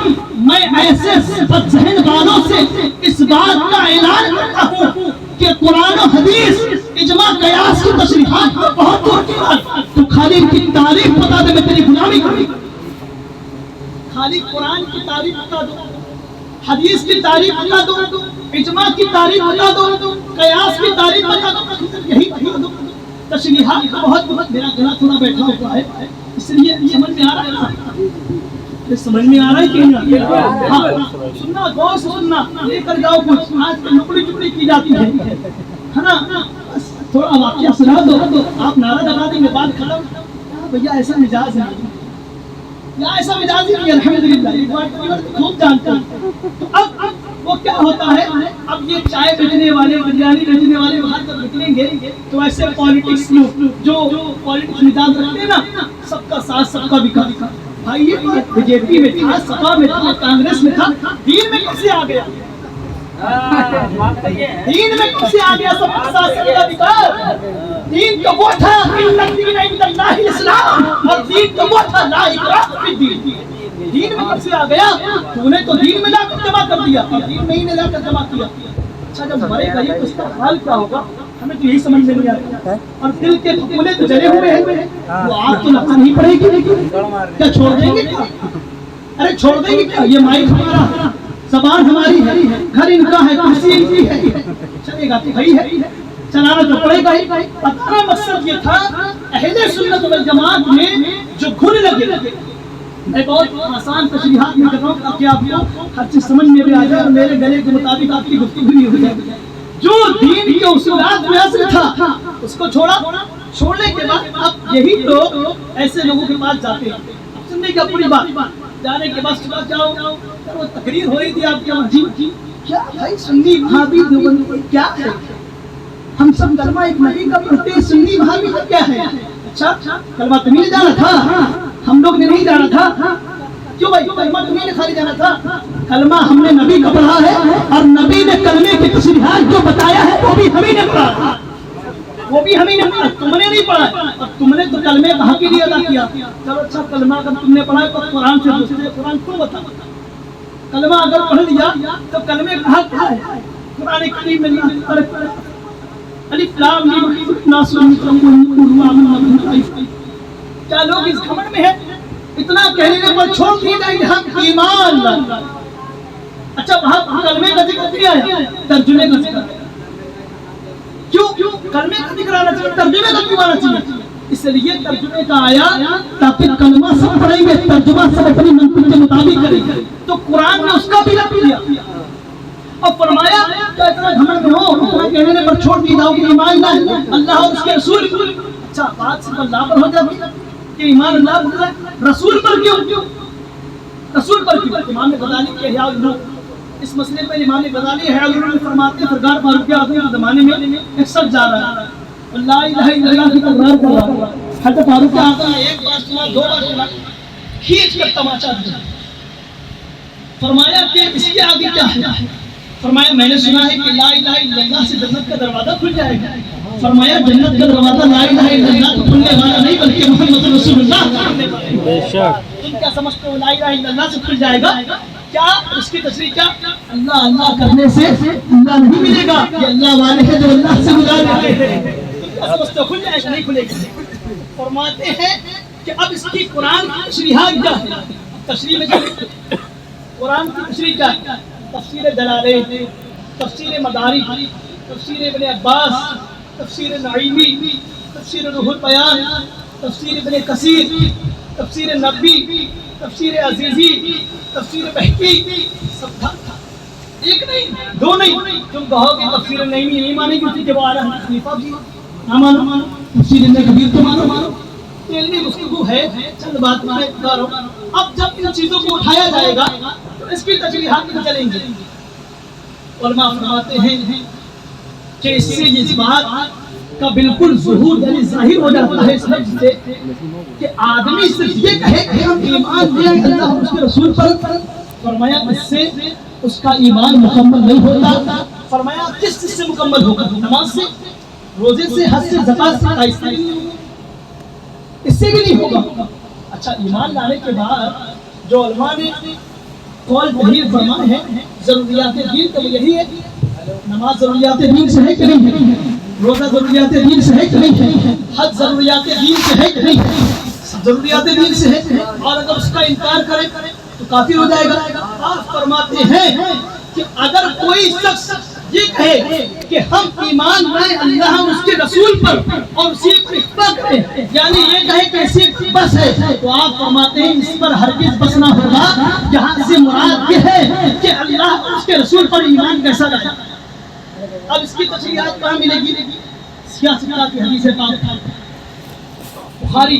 میں ایسے بد ذہن والوں سے اس بات کا اعلان کرتا ہوں کہ قرآن و حدیث، اجماع، قیاس کی تشریحات کو بہت دور کی بات. تو خالی ان کی تعریف بتا دے میں تیری غلامی کروں. خالی قرآن کی تعریف بتا دو، حدیث کی تعریف بتا دو، اجماع کی تعریف بتا دو، قیاس کی تعریف بتا دو، یہی بتا دو. تشریحات کا بہت میرا گلا تھوڑا بیٹھا ہوتا ہے اس لیے سمجھ میں آ رہا ہے، سمجھ میں آ رہا ہے کہ نہیں؟ ہاں سننا، غور سے سننا، لے کر جاؤ کچھ. آج کل نکڑی چپڑی کی جاتی ہے نا. تھوڑا واقعہ سنا دو، آپ نعرہ لگا دیں گے بات ختم. بھیا ایسا مزاج ہے یا ایسا مزاج ہی نہیں، الحمدللہ خوب جانتا ہوں. تو اب وہ کیا ہوتا ہے، اب یہ چائے بیچنے والے، بریانی بیچنے والے باہر جب نکلیں گے تو ایسے پالیٹکس لوگ جو پالیٹکس مزاج رکھتے ہیں نا، سب کا ساتھ سب کا بکا. بھائی یہ بی جے پی میں تھا، سپا میں تھا، کانگریس میں تھا، دین میں کیسے آ گیا؟ دین میں کب سے آ گیا سب سیاست کا وکار؟ دین تو وہ تھا ان الدین عند اللہ الاسلام، اور دین تو وہ تھا لا اکراہ فی الدین۔ دین میں کب سے آ گیا؟ تو نے تو دین میں لا کر جمع کر دیا، دین میں ہی نے لا کر جمع کیا۔ اچھا جب مرے گا یہ تو اس کا حال کیا ہوگا؟ ہمیں تو یہی سمجھ میں نہیں آتا۔ اور دل کے پھپھولے تو جلے ہوئے ہیں، وہ آگ تو لگنا نہیں پڑے گی، کیا چھوڑ دیں گے کیا؟ ارے چھوڑ دیں گے کیا؟ یہ مائک ہمارا، زبان ہماری ہے، گھر ان کا ہے، کرسی ان کی ہے، چلے گا تو بھائی ہے، چلانا تو پڑے گا ہی۔ بتانا مقصد یہ تھا اہل سنت والجماعت میں جو گھن لگے۔ میں بہت آسان تشریحات میں کر رہا ہوں تاکہ آپ کو ہر چیز سمجھ میں بھی آ جائے اور میرے گلے کے مطابق آپ کی گفتگو بھی ہو جائے۔ جو دین کے اصولات میں اصل تھا اس کو چھوڑا، چھوڑنے کے بعد اب یہی لوگ ایسے لوگوں کے پاس جاتے ہیں۔ اب سننے کا پوری بات، جانے کے بعد صبح جاؤ، وہ تقریر ہو رہی تھی آپ کے وہاں، کیا بھائی سنی بھابی دیوبندی کیا ہے؟ ہم سب کلمہ ایک نبی کا پڑھتے ہیں، سنی بھابی کا کیا ہے؟ اچھا کلمہ تمہیں جانا تھا، ہم لوگ نے نہیں جانا تھا۔ کیوں بھائی کلمہ تمہیں نے خالی جانا تھا؟ کلمہ ہم نے نبی کا پڑھا ہے، اور نبی نے کلمے کی تصریحات جو بتایا ہے وہ بھی ہمیں نے پڑھا، وہ بھی ہمیں نے پڑھا، تم نے نہیں پڑھا۔ اور تم نے تو کلمے کہاں کے لیے ادا کیا؟ چلو اچھا کلمہ اگر تم نے پڑھا ہے تو قرآن سے دوسرے قرآن کیوں بتا؟ کلمہ اگر پڑھ لیا تو کلمے کہاں کیا ہے؟ قرآن کریم میں الف لام میم ناصر کیا لوگ اس گھمنڈ میں ہیں؟ اتنا کہنے پر چھوڑ دیے جائیں گے ہم ایمان لانا۔ اچھا وہاں کلمے کا ذکر کیا ہے، ترجمے کا ذکر کیوں؟ کلمے کا ذکر آنا چاہیے، ترجمے کا کیوں آنا چاہیے؟ اس لیے ترجمے کا آیا تاکہ کلمہ سب پڑھیں گے، ترجمہ سب اپنی منطق کے مطابق کریں گے۔ تو قرآن نے اس کا بھی لفظ دیا اور فرمایا کہ اتنا گھمنڈ میں ہو، اتنا کہنے پر چھوڑ دی جاؤ کہ ایمان لانا اللہ اور اس کے رسول۔ اچھا بات صرف اللہ پر ہو جاتی کہ ایمان اللہ پر ہے، رسول پر کیوں؟ رسول پر کیوں؟ امام غزالی کے احیاء العلوم اس مسئلے پر امام غزالی احیاء العلوم فرماتے ہیں سرکار فاروق اعظم کے زمانے میں ایک شخص جا رہا ہے، لا الہ الا اللہ کی تکرار کر رہا ہے۔ حضرت فاروق اعظم نے ایک بار سنا، دو بار سنا، کھینچ کر تماشا دیا، فرمایا کہ اس کے آگے کیا ہے؟ فرمایا میں نے سنا ہے کہ لا الہ الا اللہ سے جنت کا دروازہ کھل جائے گا۔ فرمایا جنت کا دروازہ لا الہ الا اللہ کو کھلنے والا نہیں بلکہ محمد رسول اللہ کا کھلنے والا ہے۔ بے شک تم کیا سمجھتے ہو لا الہ الا اللہ سے کھل جائے گا؟ کیا اس کی تشریح کیا؟ اللہ اللہ کرنے سے اللہ نہیں ملے گا، یہ اللہ والے ہیں جو اللہ سے ملا لیتے ہیں۔ تم کیا سمجھتے ہو کھل جائے گا؟ نہیں کھلے گا۔ فرماتے ہیں کہ اب اس کی قرآن کی تشریحات کیا ہے؟ تشریح میں کیا قرآن کی تشریح کیا ہے؟ تفسیر جلالین، تفسیر مدارک، تفسیر ابن عباس، تفسیر نعیمی، تفسیر روح البیان، تفسیر ابن کثیر، تفسیر نبی، تفسیر عزیزی، تفسیر بہقی، سب تھا۔ ایک نہیں، دو نہیں۔ تم کہو کہ تفسیر نعیمی نہیں مانے گی اسی کے وہ اعلیٰ خلیفہ بھی نہ مانو، تفسیر ابن کبیر تو مانو۔ علمی گفتگو ہے، چند بات میں کرو۔ اب جب ان چیزوں کو اٹھایا جائے گا تو اس کی تشریحات میں چلیں گے۔ علماء فرماتے ہیں کہ اس سے اس بات کا بالکل ظہور یعنی ظاہر ہو جاتا ہے اس لفظ سے کہ آدمی صرف یہ کہے کہ ہم ایمان لے آئے اللہ اور اس کے رسول پر، فرمایا اس سے اس کا ایمان مکمل نہیں ہوتا۔ فرمایا کس چیز سے مکمل ہوگا؟ نماز سے، روزے سے، حج سے، زکات سے، اس سے بھی نہیں ہوگا، اس سے بھی نہیں ہوگا۔ اچھا ایمان لانے کے بعد جو علماء نے قول تحریر فرمائے ہیں ضروریات دین تو یہی ہے، نماز ضروریات دین سے ہے کہ نہیں ہے، روزہ ضروریات دین سے ہے کہ نہیں ہے، حج ضروریات دین سے ہے کہ نہیں ہے، ضروریات دین سے ہے، اور اگر اس کا انکار کرے تو کافر ہو جائے گا۔ آپ فرماتے ہیں کہ اگر کوئی شخص یہ کہے کہ ہم ایمان لائے اللہ اور اس کے رسول پر اور اسی پر اتباع کریں، یعنی یہ کہے کہ اسی بس ہے، تو آپ فرماتے ہیں اس پر ہرگز بس نہ ہوگا۔ یہاں سے مراد یہ ہے کہ اللہ اور اس کے رسول پر ایمان کیسا لائے۔ اب اس کی تشریحات کہاں ملے گی؟ سیاست کی حدیث پاک، بخاری،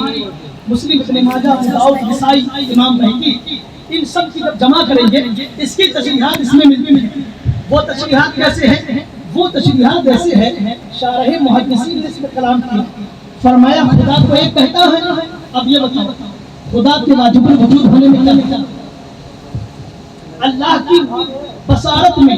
مسلم، ابن ماجہ، ابو داؤد، نسائی، امام بہقی، ان سب کی جب جمع کریں گے اس کی تشریحات اس میں ملتی ہیں۔ وہ تشریحات کیسے ہیں؟ وہ تشریحات ایسے ہیں، شارح محدثین نے اس میں کلام کیا، فرمایا خدا کو ایک کہتا ہے۔ اب یہ بتاؤ خدا کے واجب الوجود ہونے میں کیا لکھا؟ اللہ کی بصارت میں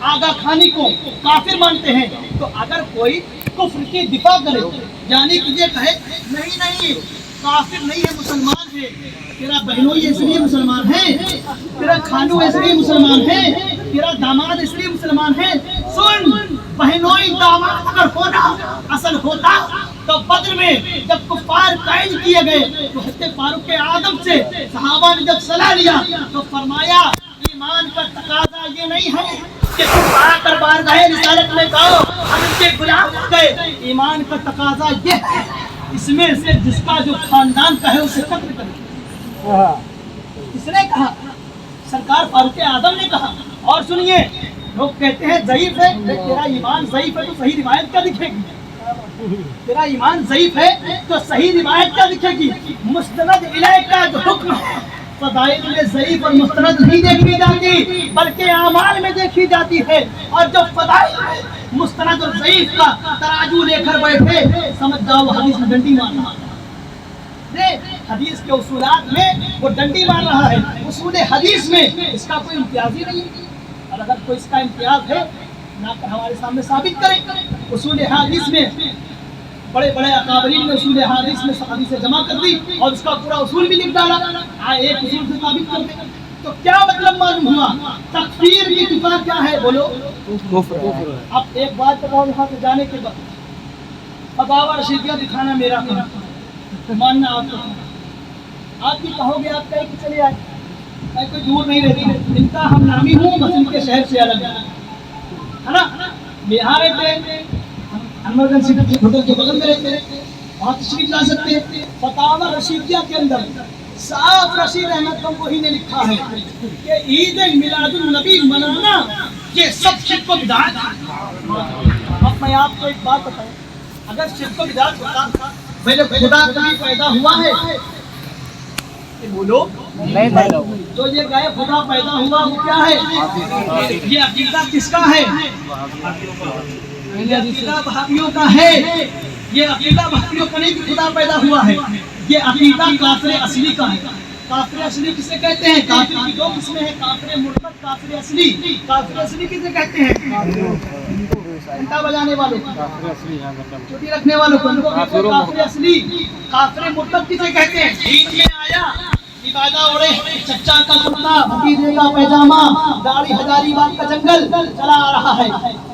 آگا خانی کو کافر مانتے ہیں. تو اگر کوئی کفر کی دفاع کرے یعنی کہ یہ کہے نہیں نہیں کافر نہیں ہے مسلمان ہے, تیرا بہنوئی اس لیے مسلمان ہے, تیرا خانو اس لیے مسلمان ہے, تیرا داماد اس لیے مسلمان ہے. سن, بہنوئی داماد اگر ہونا اصل ہوتا تو بدر میں جب کفار قید کیے گئے تو حضرت فاروق اعظم سے صحابہ نے جب صلاح لیا تو فرمایا ایمان کا تقاضا یہ نہیں ہے کہ تم آ کر بارگاہ رسالت میں کہو ہم ان کے غلام ہو گئے. ایمان کا تقاضا یہ ہے اس میں سے جس کا جو خاندان کا ہے اسے قتل کرے. کس نے کہا؟ سرکار فاروق اعظم نے کہا. اور سنیے, لوگ کہتے ہیں ضعیف ہے, تیرا ایمان ضعیف ہے تو صحیح روایت کیا دکھے گی؟ تیرا ایمان ضعیف ہے تو صحیح روایت کیا دکھے گی؟ مستند الیہ کا جو حکم ہے فضائل میں ضعیف اور مستند نہیں دیکھی جاتی بلکہ اعمال میں دیکھی جاتی ہے. اور جو فضائل میں مستند اور ضعیف کا ترازو لے کر بیٹھے سمجھ جاؤ حدیث میں ڈنڈی مار رہا ہے. حدیث کے اصولات میں وہ ڈنڈی مار رہا ہے. اصول حدیث میں اس کا کوئی امتیاز ہی نہیں ہے, اور اگر کوئی اس کا امتیاز ہے نہ کر ہمارے سامنے ثابت کریں. اصول حدیث میں بڑے بڑے اکابرین نے اصول حدیث میں حدیث جمع کر دی اور اس کا پورا اصول بھی لکھ ڈالا. ایک اصول سے ثابت کر دیں تو کیا مطلب معلوم ہوا؟ تکفیر کی دفاع کیا ہے بولو؟ اب ایک بات بتاؤ, یہاں سے جانے کے بعد فتاوی رشیدیہ دکھانا میرا کام, ماننا آپ کا. آپ بھی کہو گے آپ کہیں کہ چلے آئے, میں کوئی دور نہیں رہتی, ان کا ہم نامی ہوں بس ان کے شہر سے الگ ہے نا. یہاں رہتے ایمرجنسی ہوٹل کے بغل میں رہتے ہیں, وہاں تشریف لا سکتے ہیں. فتاوی رشیدیہ کے اندر صاف رشید احمد گنگوہی نے لکھا ہے کہ عید میلاد النبی منانا یہ سب شرک و بدعت ہے. اب میں آپ کو ایک بات بتاؤں, اگر شرک و بدعت ہوتا میرے خدا کبھی پیدا ہوا ہے بولو تو یہ گئے خدا پیدا ہوا وہ کیا ہے؟ یہ عقیدہ کس کا ہے؟ یہ عقیدہ وہابیوں کا ہے. یہ عقیدہ وہابیوں کا نہیں کہ خدا پیدا ہوا ہے, یہ عقیدہ کافر اصلی کا ہے. کافر اصلی کسے کہتے ہیں؟ کافر کی دو قسمیں ہیں, کافر مرتد, کافر اصلی. کافر اصلی کسے کہتے ہیں؟ گھنٹا بجانے والوں کو, چوٹی رکھنے والوں کو کافر اصلی. کافر مرتد کسے کہتے ہیں؟ دین میں آیا, عبادہ اوڑے, چچا کا کرتا, بھتیجے کا پیجامہ, داڑھی ہزاری باغ کا جنگل چلا آ رہا ہے.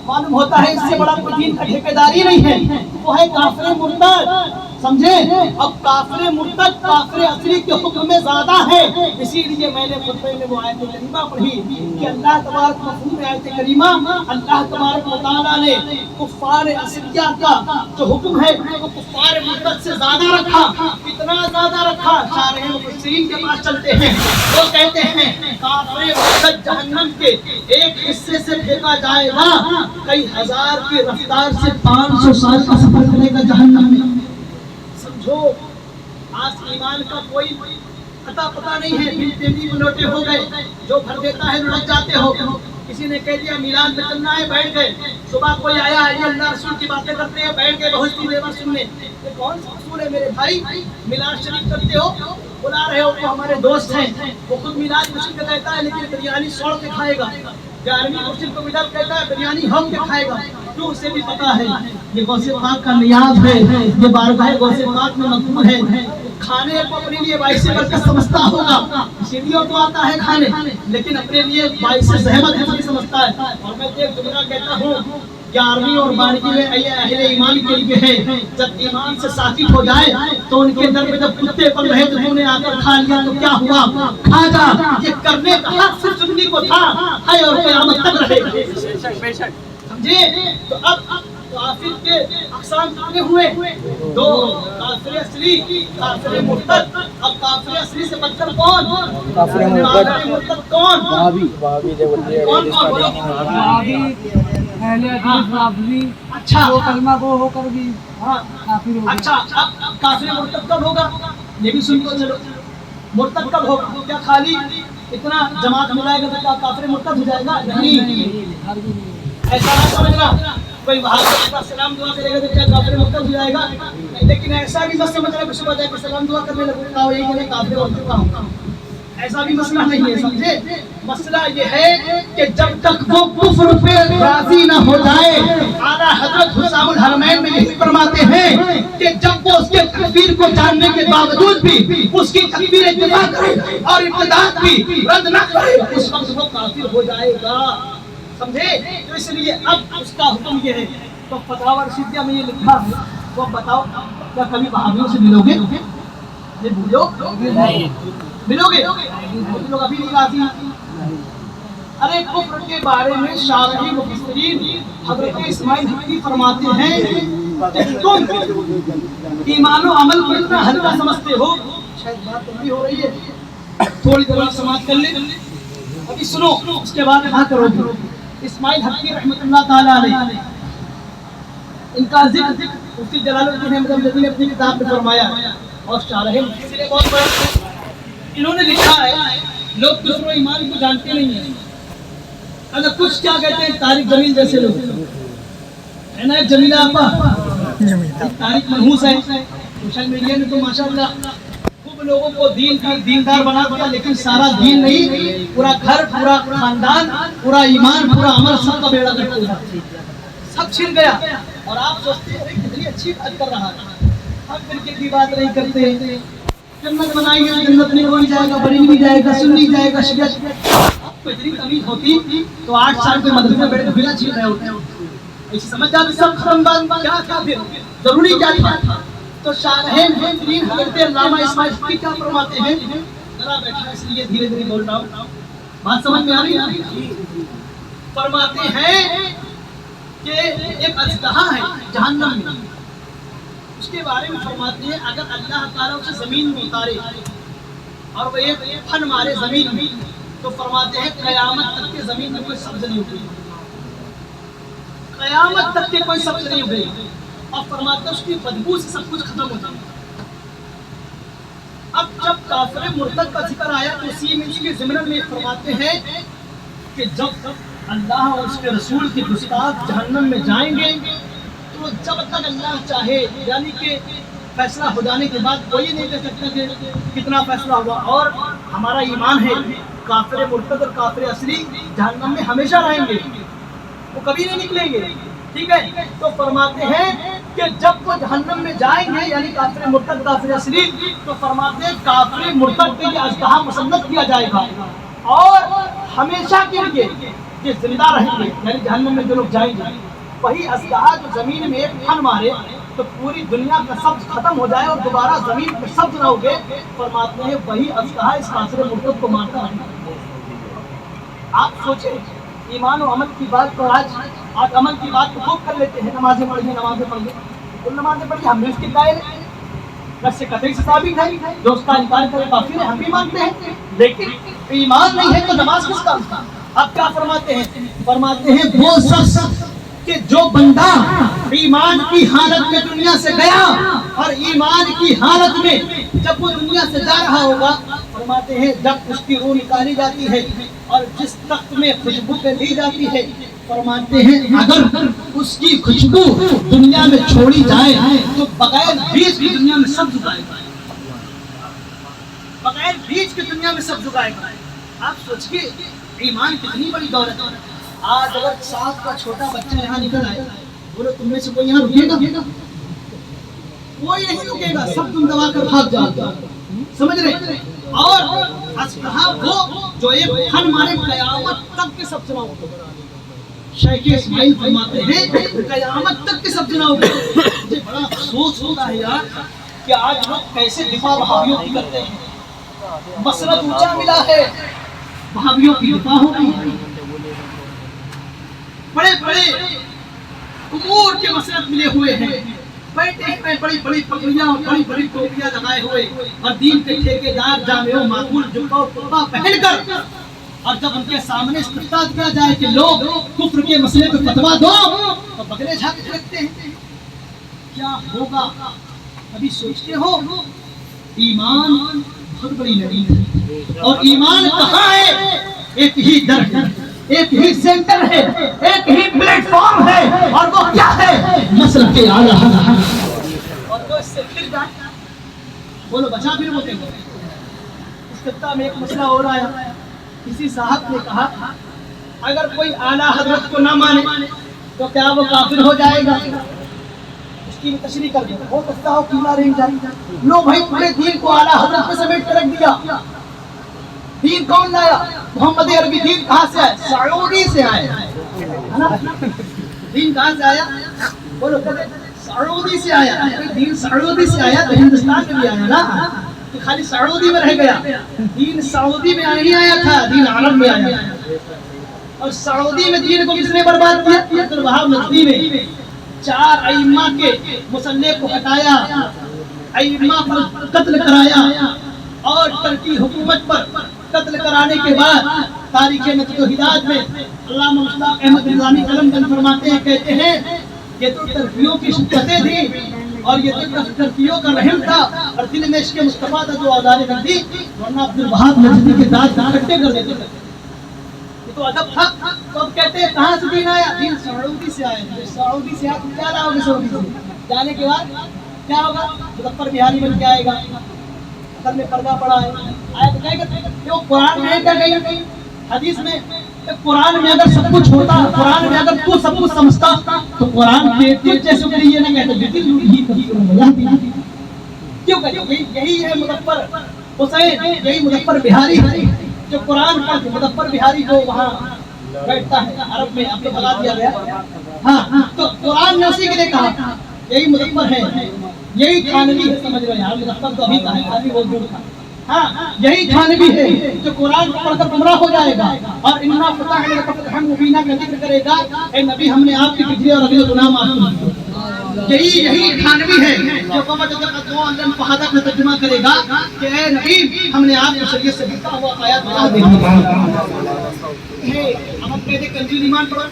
معلوم ہوتا ہے اس سے بڑا کوئی دین کا ٹھیکیداری نہیں ہے, وہ ہے کافر مرتد. سمجھے؟ اب کافر مرتد کافر اصلی کے حکم میں زیادہ ہے. اسی لیے میں نے خطبے میں وہ آیت کریمہ پڑھی کہ اللہ تبارک مفہوم آیت کریمہ, اللہ تبارک و تعالیٰ نے کفار اصلیہ کا جو حکم ہے وہ کفار مرتد سے زیادہ رکھا. اتنا زیادہ رکھا شارح مفسرین کے پاس چلتے ہیں, وہ کہتے ہیں کافر مرتد جہنم کے ایک حصے سے پھینکا جائے گا کئی ہزار کی رفتار سے 500 سال کا سفر کرے گا جہنم میں. سمجھو, آج ایمان کا کوئی عطا پتہ نہیں ہے. بل تیزی میں لوٹے ہو گئے, جو بھر دیتا ہے لٹ جاتے ہو. کسی نے کہہ دیا میلاد میں چلنا ہے, بیٹھ گئے. صبح کوئی آیا, یہ اللہ رسول کی باتیں کرتے ہیں, بیٹھ گئے بہت سی دیور سننے. یہ کون سا اصول ہے میرے بھائی؟ میلاد شریف کرتے ہو, بلا رہے ہو, وہ ہمارے دوست ہیں, وہ خود میلاد مسجد میں کہتا ہے لیکن بریانی سوڑ کے کھائے گا. 11ویں مسجد کو میلاد کہتا ہے, بریانی ہم کے کھائے گا. کیوں؟ اسے بھی پتا ہے یہ غوث پاک کا نیاز ہے, یہ بارگاہ غوث پاک میں مقبول ہے. کھانے کو اپنے لیے باعث برکت سمجھتا ہوگا, اسی لیے تو آتا ہے کھانے, لیکن اپنے لیے باعث زحمت نہیں سمجھتا ہے. اور میں ایک جملہ کہتا ہوں 11ویں اور 12ویں میں اہل ایمان کے لیے ہے, جب ایمان سے ثابت ہو جائے تو ان کے در میں جب کتے پل رہے تو انہوں نے آ کر کھا لیا تو کیا ہوا؟ کھا جا. یہ کرنے کا حق صرف زندگی کو تھا, ہے اور قیامت تک رہے گا. سمجھے؟ تو اب کافر کے اقسام کتنے ہوئے؟ 2, کافر اصلی, کافر مرتد. اب کافر اصلی سے بدتر کون؟ کافر مرتد کون؟ وہابی. کون بولو؟ وہابی, اہل حدیث وہابی. اچھا, وہ کلمہ گو ہو کر بھی کافر ہو گیا. اچھا, اب کافر مرتد کب ہوگا؟ یہ بھی سن کو چلو, مرتد کب ہوگا؟ کیا خالی اتنا جماعت ملائے گا تو کیا کافر مرتد ہو جائے گا؟ نہیں, ایسا نہ سمجھنا کوئی وہاں کا سلام دعا کرے گا تو کیا کافر مرتد ہو جائے گا. لیکن ایسا بھی مت سمجھنا کہ صبح جا کے سلام دعا کرنے لگوں گا یہی کہ میں کافر ہو چکا ہوں. ایسا بھی مسئلہ نہیں ہے، سمجھے؟ مسئلہ یہ ہے کہ جب تک وہ کفر پہ راضی نہ ہو جائے، اعلیٰ حضرت حسام الحرمین میں یہی فرماتے ہیں کہ جب وہ اس کے تکفیر کو جاننے کے باوجود بھی اس کی تکفیر اتباع کرے اور ابتداعات بھی رد نہ کرے، اس وقت وہ کافر ہو جائے گا، سمجھے؟ تو اس لیے اب اس کا حکم یہ ہے۔ تو فتاوی رشیدیہ میں یہ لکھا ہے، وہ بتاؤ کیا کبھی وہابیوں سے ملو گے؟ یہ بھولو ملو گے؟ لوگ ابھی نہیں راضی۔ ارے کفر کے بارے میں شارحی مفسرین حضرت اسماعیل حقی فرماتے ہیں کہ تم ایمان و عمل کو اتنا ہلکا سمجھتے ہو، شاید بات تبھی ہو رہی ہے، تھوڑی دیر سماعت کر لیں، ابھی سنو، اس کے بعد ہاں کرو گے۔ اسماعیل حقی رحمۃ اللہ تعالیٰ علیہ، ان کا ذکر مفتی جلال الدین احمد امجدی نے اپنی کتاب میں فرمایا، اور شارح مفسر نے بہت بڑا انہوں نے لکھا ہے، لوگ کفر و ایمان کو جانتے نہیں ہیں، اگر کچھ کیا کہتے ہیں طارق جمیل جیسے لوگ، ہے نا جمیلہ آپا، طارق منحوس ہے، سوشل میڈیا میں تو ماشاءاللہ خوب لوگوں کو دین کا دیندار بنا دیا، لیکن سارا دین نہیں، پورا گھر، پورا خاندان، پورا ایمان، پورا عمل سب کا بیڑا گرک ہو گیا، سب چھن گیا، اور آپ سوچتے ہیں کتنی اچھی بات کر رہا ہے، ہم فرقے کی بات نہیں کرتے، جنت بنائیں گے، جنت میں کوئی جائے گا، بری نہیں جائے گا، سنی جائے گا، شیعہ، اب کو اتنی تمیز ہوتی تو 8 سال کے مدرسے میں بیٹھ کے بلا چھین رہے ہوتے ہیں، ایسی سمجھ جاتے سب ختم بات، کیا تھا پھر ضروری کیا تھا؟ تو شارح مفسرین حضرت علامہ اسماعیل حقی کیا فرماتے ہیں، ذرا بیٹھا اس لیے دھیرے دھیرے بول رہا ہوں، بات سمجھ میں آ رہی ہے؟ فرماتے ہیں کہ ایک اژدہا ہے جہنم میں، اس کے بارے میں فرماتے ہیں اگر اللہ تعالیٰ اسے زمین میں اتارے اور وہ ایک پھن مارے زمین میں، تو فرماتے ہیں قیامت تک کے زمین میں کوئی سبز نہیں اگے، قیامت تک کے کوئی سبز نہیں اگے، اور فرماتے ہیں اس کی بدبو سے سب کچھ ختم ہو جائے۔ اب جب کافر مرتد کا ذکر آیا تو اسی میں اس کے ضمن میں فرماتے ہیں کہ جب اللہ اور اس کے رسول کے گستاخ جہنم میں جائیں گے تو جب تک اللہ چاہے، یعنی کہ فیصلہ ہو جانے کے بعد کوئی نہیں کہہ سکتا کہ کتنا فیصلہ ہوا، اور ہمارا ایمان ہے کافر مرتد اور کافر اصلی جہنم میں ہمیشہ رہیں گے، وہ کبھی نہیں نکلیں گے، ٹھیک ہے؟ تو فرماتے ہیں کہ جب وہ جہنم میں جائیں گے، یعنی کافر مرتد کافر اصلی، تو فرماتے ہیں کافر مرتد کے لیے اژدہا مسلط کیا جائے گا، اور ہمیشہ کے لیے یہ زندہ رہیں گے، یعنی جہنم میں جو لوگ جائیں گے، وہی اژدہا جو زمین میں ایک پھن مارے تو پوری دنیا کا سبز ختم ہو جائے اور دوبارہ زمین پہ سبز نہ ہوگے، فرماتے ہیں وہی اژدہا اس کافر مرتد کو مارتا ہے۔ آپ سوچیں ایمان و عمل کی بات کو آج عمل کی بات کو خوب کر لیتے ہیں، نمازیں پڑھ لی، نمازیں پڑھ لی، کل نمازیں پڑھ لی، ہم نے اس کی قائل ہیں، بس سے قطعی سے ثابت ہے، جو اس کا انکار کرے کافر ہے، ہم بھی مانتے ہیں، لیکن ایمان نہیں ہے تو نماز کس کام کا؟ اب کیا فرماتے ہیں؟ فرماتے ہیں وہ شخص کہ جو بندہ ایمان کی حالت میں دنیا سے گیا اور ایمان کی حالت میں جب وہ دنیا سے جا رہا ہوگا، فرماتے ہیں جب اس کی روح نکالی جاتی ہے اور جس تخت میں خوشبو پہ لی جاتی ہے، فرماتے ہیں اگر اس کی خوشبو دنیا میں چھوڑی جائے تو بغیر بیج کی دنیا میں سب جگائے گا، بغیر بیج کی دنیا میں سب جگائے گا۔ آپ سوچئے ایمان کتنی بڑی دولت ہے۔ آج اگر 7 کا چھوٹا بچہ یہاں نکل آئے، بولو تم میں سے کوئی یہاں رکے گا؟ کوئی نہیں رکے گا، سب تم دبا کر بھاگ جاؤ گے، سمجھ رہے؟ اور اصحا وہ جو ایک پھن مارے قیامت تک کے سب چناؤ کو، شیخ اسماعیل فرماتے ہیں قیامت تک کے سب چناؤ کو۔ مجھے بڑا افسوس ہوتا ہے یار کہ آج لوگ کیسے دفاع وہابیوں کی کرتے ہیں، مسلک اونچا ملا ہے، وہابیوں کی دفاع ہو رہی ہے، بڑے بڑے امور کے مسلک ملے ہوئے ہیں، بیٹھے ہیں بڑی بڑی پگڑیاں اور بڑی بڑی ٹوپیاں لگائے ہوئے، اور دین کے ٹھیکیدار جامع و معقول جبہ و قبا پہن کر، اور جب ان کے سامنے استفتاء کیا جائے کہ لوگ کفر کے مسئلے پہ فتویٰ دو تو بگلے جھاگ رکھتے ہیں۔ کیا ہوگا ابھی سوچتے ہو؟ ایمان بہت بڑی لڑی ہے، اور ایمان کہاں ہے؟ ایک ہی در ہے، ایک ہی سینٹر ہے، ایک ہی پلیٹ فارم ہے، اور وہ کیا ہے؟ مسلک اعلیٰ حضرت۔ اور وہ اس سے پھر جائے، بولو بچا پھر وہ کہیں گے، اس خطہ میں ایک مسئلہ ہو رہا ہے. کسی صاحب نے کہا اگر کوئی اعلیٰ حضرت کو نہ مانے تو کیا وہ کافر ہو جائے گا؟ اس کی تشریح کر دو. ہو سکتا ہو کیوں رہی جائے. لو بھائی پورے دین کو اعلیٰ حضرت میں سمیٹ کر رکھ دیا. دین کون لایا؟ محمد عربی. دین کہاں سے آیا؟ سعودی سے آیا. دین کہاں سے آیا؟ بولو سعودی سے آیا. دین سعودی سے آیا تو ہندوستان میں بھی آیا نا. خالی سعودی میں رہ گیا. دین سعودی میں نہیں آیا تھا, دین عرب میں آیا. اور سعودی میں دین کو کس نے برباد کیا؟ عبد الوہاب نجدی نے 4 ائمہ کے مصنف کو ہٹایا, ائمہ پر قتل کرایا, اور ترکی حکومت پر قتل کرانے کے بعد تاریخ نجد و ہدایت میں علامہ مشتاق احمد نظامی قلم بند فرماتے ہیں, کہتے ہیں یہ تو ترکیوں کی شدتیں تھیں اور یہ تو ترکیوں کا رحم تھا اور دل میں عشق مصطفیٰ تھا جو آزادی رکھ دی, ورنہ عبد الوہاب نجدی کے دانت کٹے کر دیتے تھے. یہ تو ادب تھا. تو اب کہتے ہیں کہاں سے دین آیا؟ دین سعودی سے آیا. سعودی سے آپ کیا لاؤ گے؟ سعودی سے جانے کے بعد کیا ہوگا؟ مظفر بہاری بن کے آئے گا. اصل میں پردہ پڑا ہے. آیا تو کہے گا وہ قرآن میں کیا گئی حدیث میں, قرآن میں اگر سب کچھ ہوتا, قرآن میں اگر تو سب کچھ سمجھتا تو قرآن کے جیسے کہ یہ نہ کہتے کیوں کہتے. یہی ہے مظفر حسین, یہی مظفر بہاری جو قرآن پڑھتے. مظفر بہاری کو وہاں بیٹھتا ہے عرب میں, آپ کو بتا دیا گیا. ہاں تو قرآن نے اسی کے لیے کہا یہی مظفر ہے, یہی تھانوی ہے. سمجھ رہے ہیں مظفر تو ابھی کا ہے, ابھی وہ دور تھا. ہاں یہی تھانوی ہے جو قرآن کو پڑھ کر گمراہ ہو جائے گا اور انا فتحنا لک فتحا مبینا کا ذکر کرے گا. اے نبی ہم نے آپ کی پچھلے اور اگلے گناہ معاف کیے. یہی تھانوی ہے جو قومت دو اندر فہدہ کا ترجمہ کرے گا کہ اے نبی ہم نے آپ کو شریعت سے بتا ہوا آیات بتا دی. ہم کہتے کنزول ایمان پڑھو,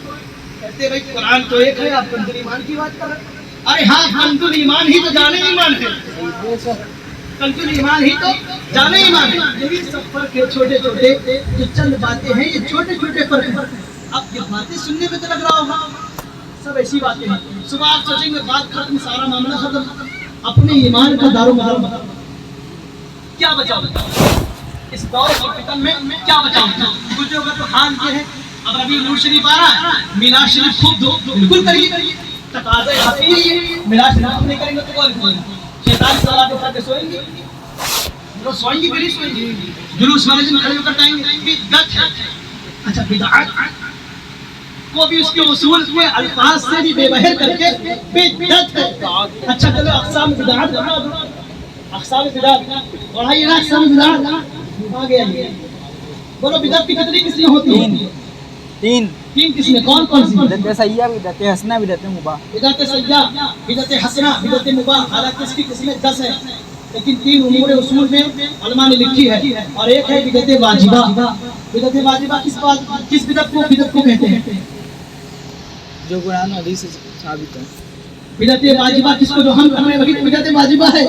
کہتے بھائی قرآن تو ایک ہے, آپ کنزول ایمان کی بات کر رہے ہیں. ارے ہاں کنزول ایمان ہی تو جانے ایمان ہے. کنزول ایمان ہی تو جانے ایمان ہے. یہی سب فرق ہے چھوٹے چھوٹے جو چند باتیں ہیں, یہ چھوٹے چھوٹے فرق ہیں. اب یہ باتیں سننے میں تو لگ رہا ہوگا سب ایسی باتیں ہیں. صبح آپ سوچیں گے بات ختم, سارا معاملہ ختم. اپنے ایمان کا دار و مدار بتاؤ, کیا بچاؤ اس دور کی فتن میں, کیا بچاؤ. کچھ لوگ تو خان کے ہیں, اب ربیع نور شریف آ رہا ہے, میلاد شریف خوب دو, بالکل کریے. تقاضے حقیقی ہے, میلاد شریف نہیں کریں گے تو کون کرے گا؟ شیطان صلاح کے ساتھ سوئیں گے, وہ سوئیں گے کہ نہیں سوئیں گے؟ جلوس والے دن کھڑے ہو کر کہیں گے بدعت ہے. اچھا بدعت کو بھی اس کے اصول کے الفاظ سے بھی بے بہر کر کے بدعت ہے. اچھا چلو اقسام بدعت بتا دو. اقسام بدعت پڑھائیے نا. اقسام بدعت آ گیا یہ. بولو بدعت کی کتنی قسمیں ہوتی ہیں؟ تین قسمیں. کون کون سی؟ بدعت سیئہ, بدعت حسنہ, بدعت مباح. بدعت سیئہ, بدعت حسنہ, بدعت مباح. حالانکہ اس کی قسمیں 10 ہیں, لیکن 3 امور اصول میں علماء نے لکھی ہے. اور ایک ہے بدعت واجبہ. بدعت واجبہ کس بدعت کو کہتے ہیں؟ جو قرآن و حدیث سے ثابت ہے. بدعت واجبہ کس کو جو ہم کر رہے ہیں وہی بدعت واجبہ ہے.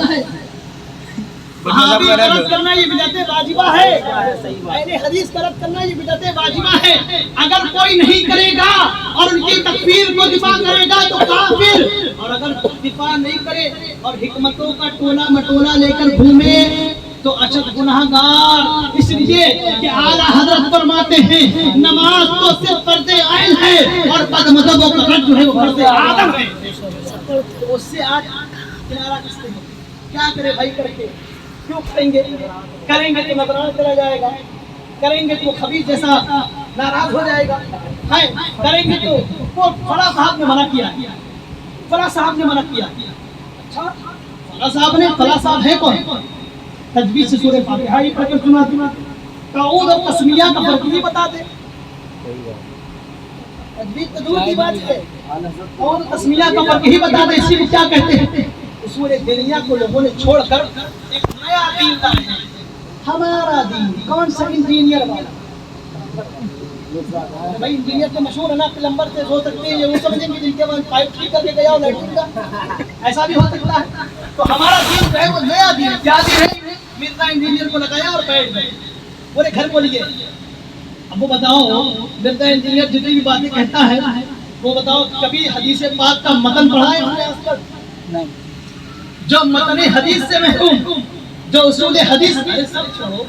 وہاں بھی رد کرنا یہ بدعت واجبہ ہے. اہل حدیث کا رد کرنا یہ بدعت واجبہ ہے. اگر کوئی نہیں کرے گا اور ان کی تکفیر کو دفاع کرے گا تو کافر, اور اگر دفاع نہیں کرے اور حکمتوں کا ٹولا مٹولا لے کر گھومے تو اشد گناہگار. اس لیے کہ اعلیٰ حضرت فرماتے ہیں نماز تو صرف فرض عین ہے اور بد مذہبوں کا رد جو ہے وہ فرض عادت ہے. اس سے آج کنارہ کستے ہیں. کیا کرے بھائی کر کے؟ کیوں کریں گے تو نظرانہ چلا جائے گا, کریں گے تو خبیث جیسا ناراض ہو جائے گا, کریں گے تو وہ فلاں صاحب نے منع کیا, فلاں صاحب نے منع کیا. اچھا فلاں صاحب ہے کون؟ تجوید سے سورہ فاتحہ ہی پڑھ کر سنا دینا. تعوذ اور تسمیہ کا فرق نہیں بتاتے. تجوید تو دور کی بات ہے, اور تسمیہ کا فرق ہی بتاتے. اسی کو کیا کہتے ہیں؟ اصول دینیہ کو لوگوں نے چھوڑ کر ایک نیا دین لائے ہیں. ہمارا دین. کون سا انجینئر والا؟ بھائی انجینئر تو مشہور ہے نا, پلمبر سے ہو سکتے ہیں, یہ وہ سمجھیں گے جن کے بعد پائپ ٹھیک کر کے گیا ہو لیٹرین کا, ایسا بھی ہو سکتا ہے. تو ہمارا دین جو ہے وہ نیا دین. کیا دین ہے؟ مرزا انجینئر کو لگایا اور بیٹھ گئے پورے گھر کو لیے. اب وہ بتاؤ مرزا انجینئر جتنی بھی باتیں کہتا ہے وہ بتاؤ کبھی حدیث پاک کا متن پڑھا ہے اس نے آج تک؟ جو متن حدیث سے محروم, جو اصول حدیث سب چھوڑو,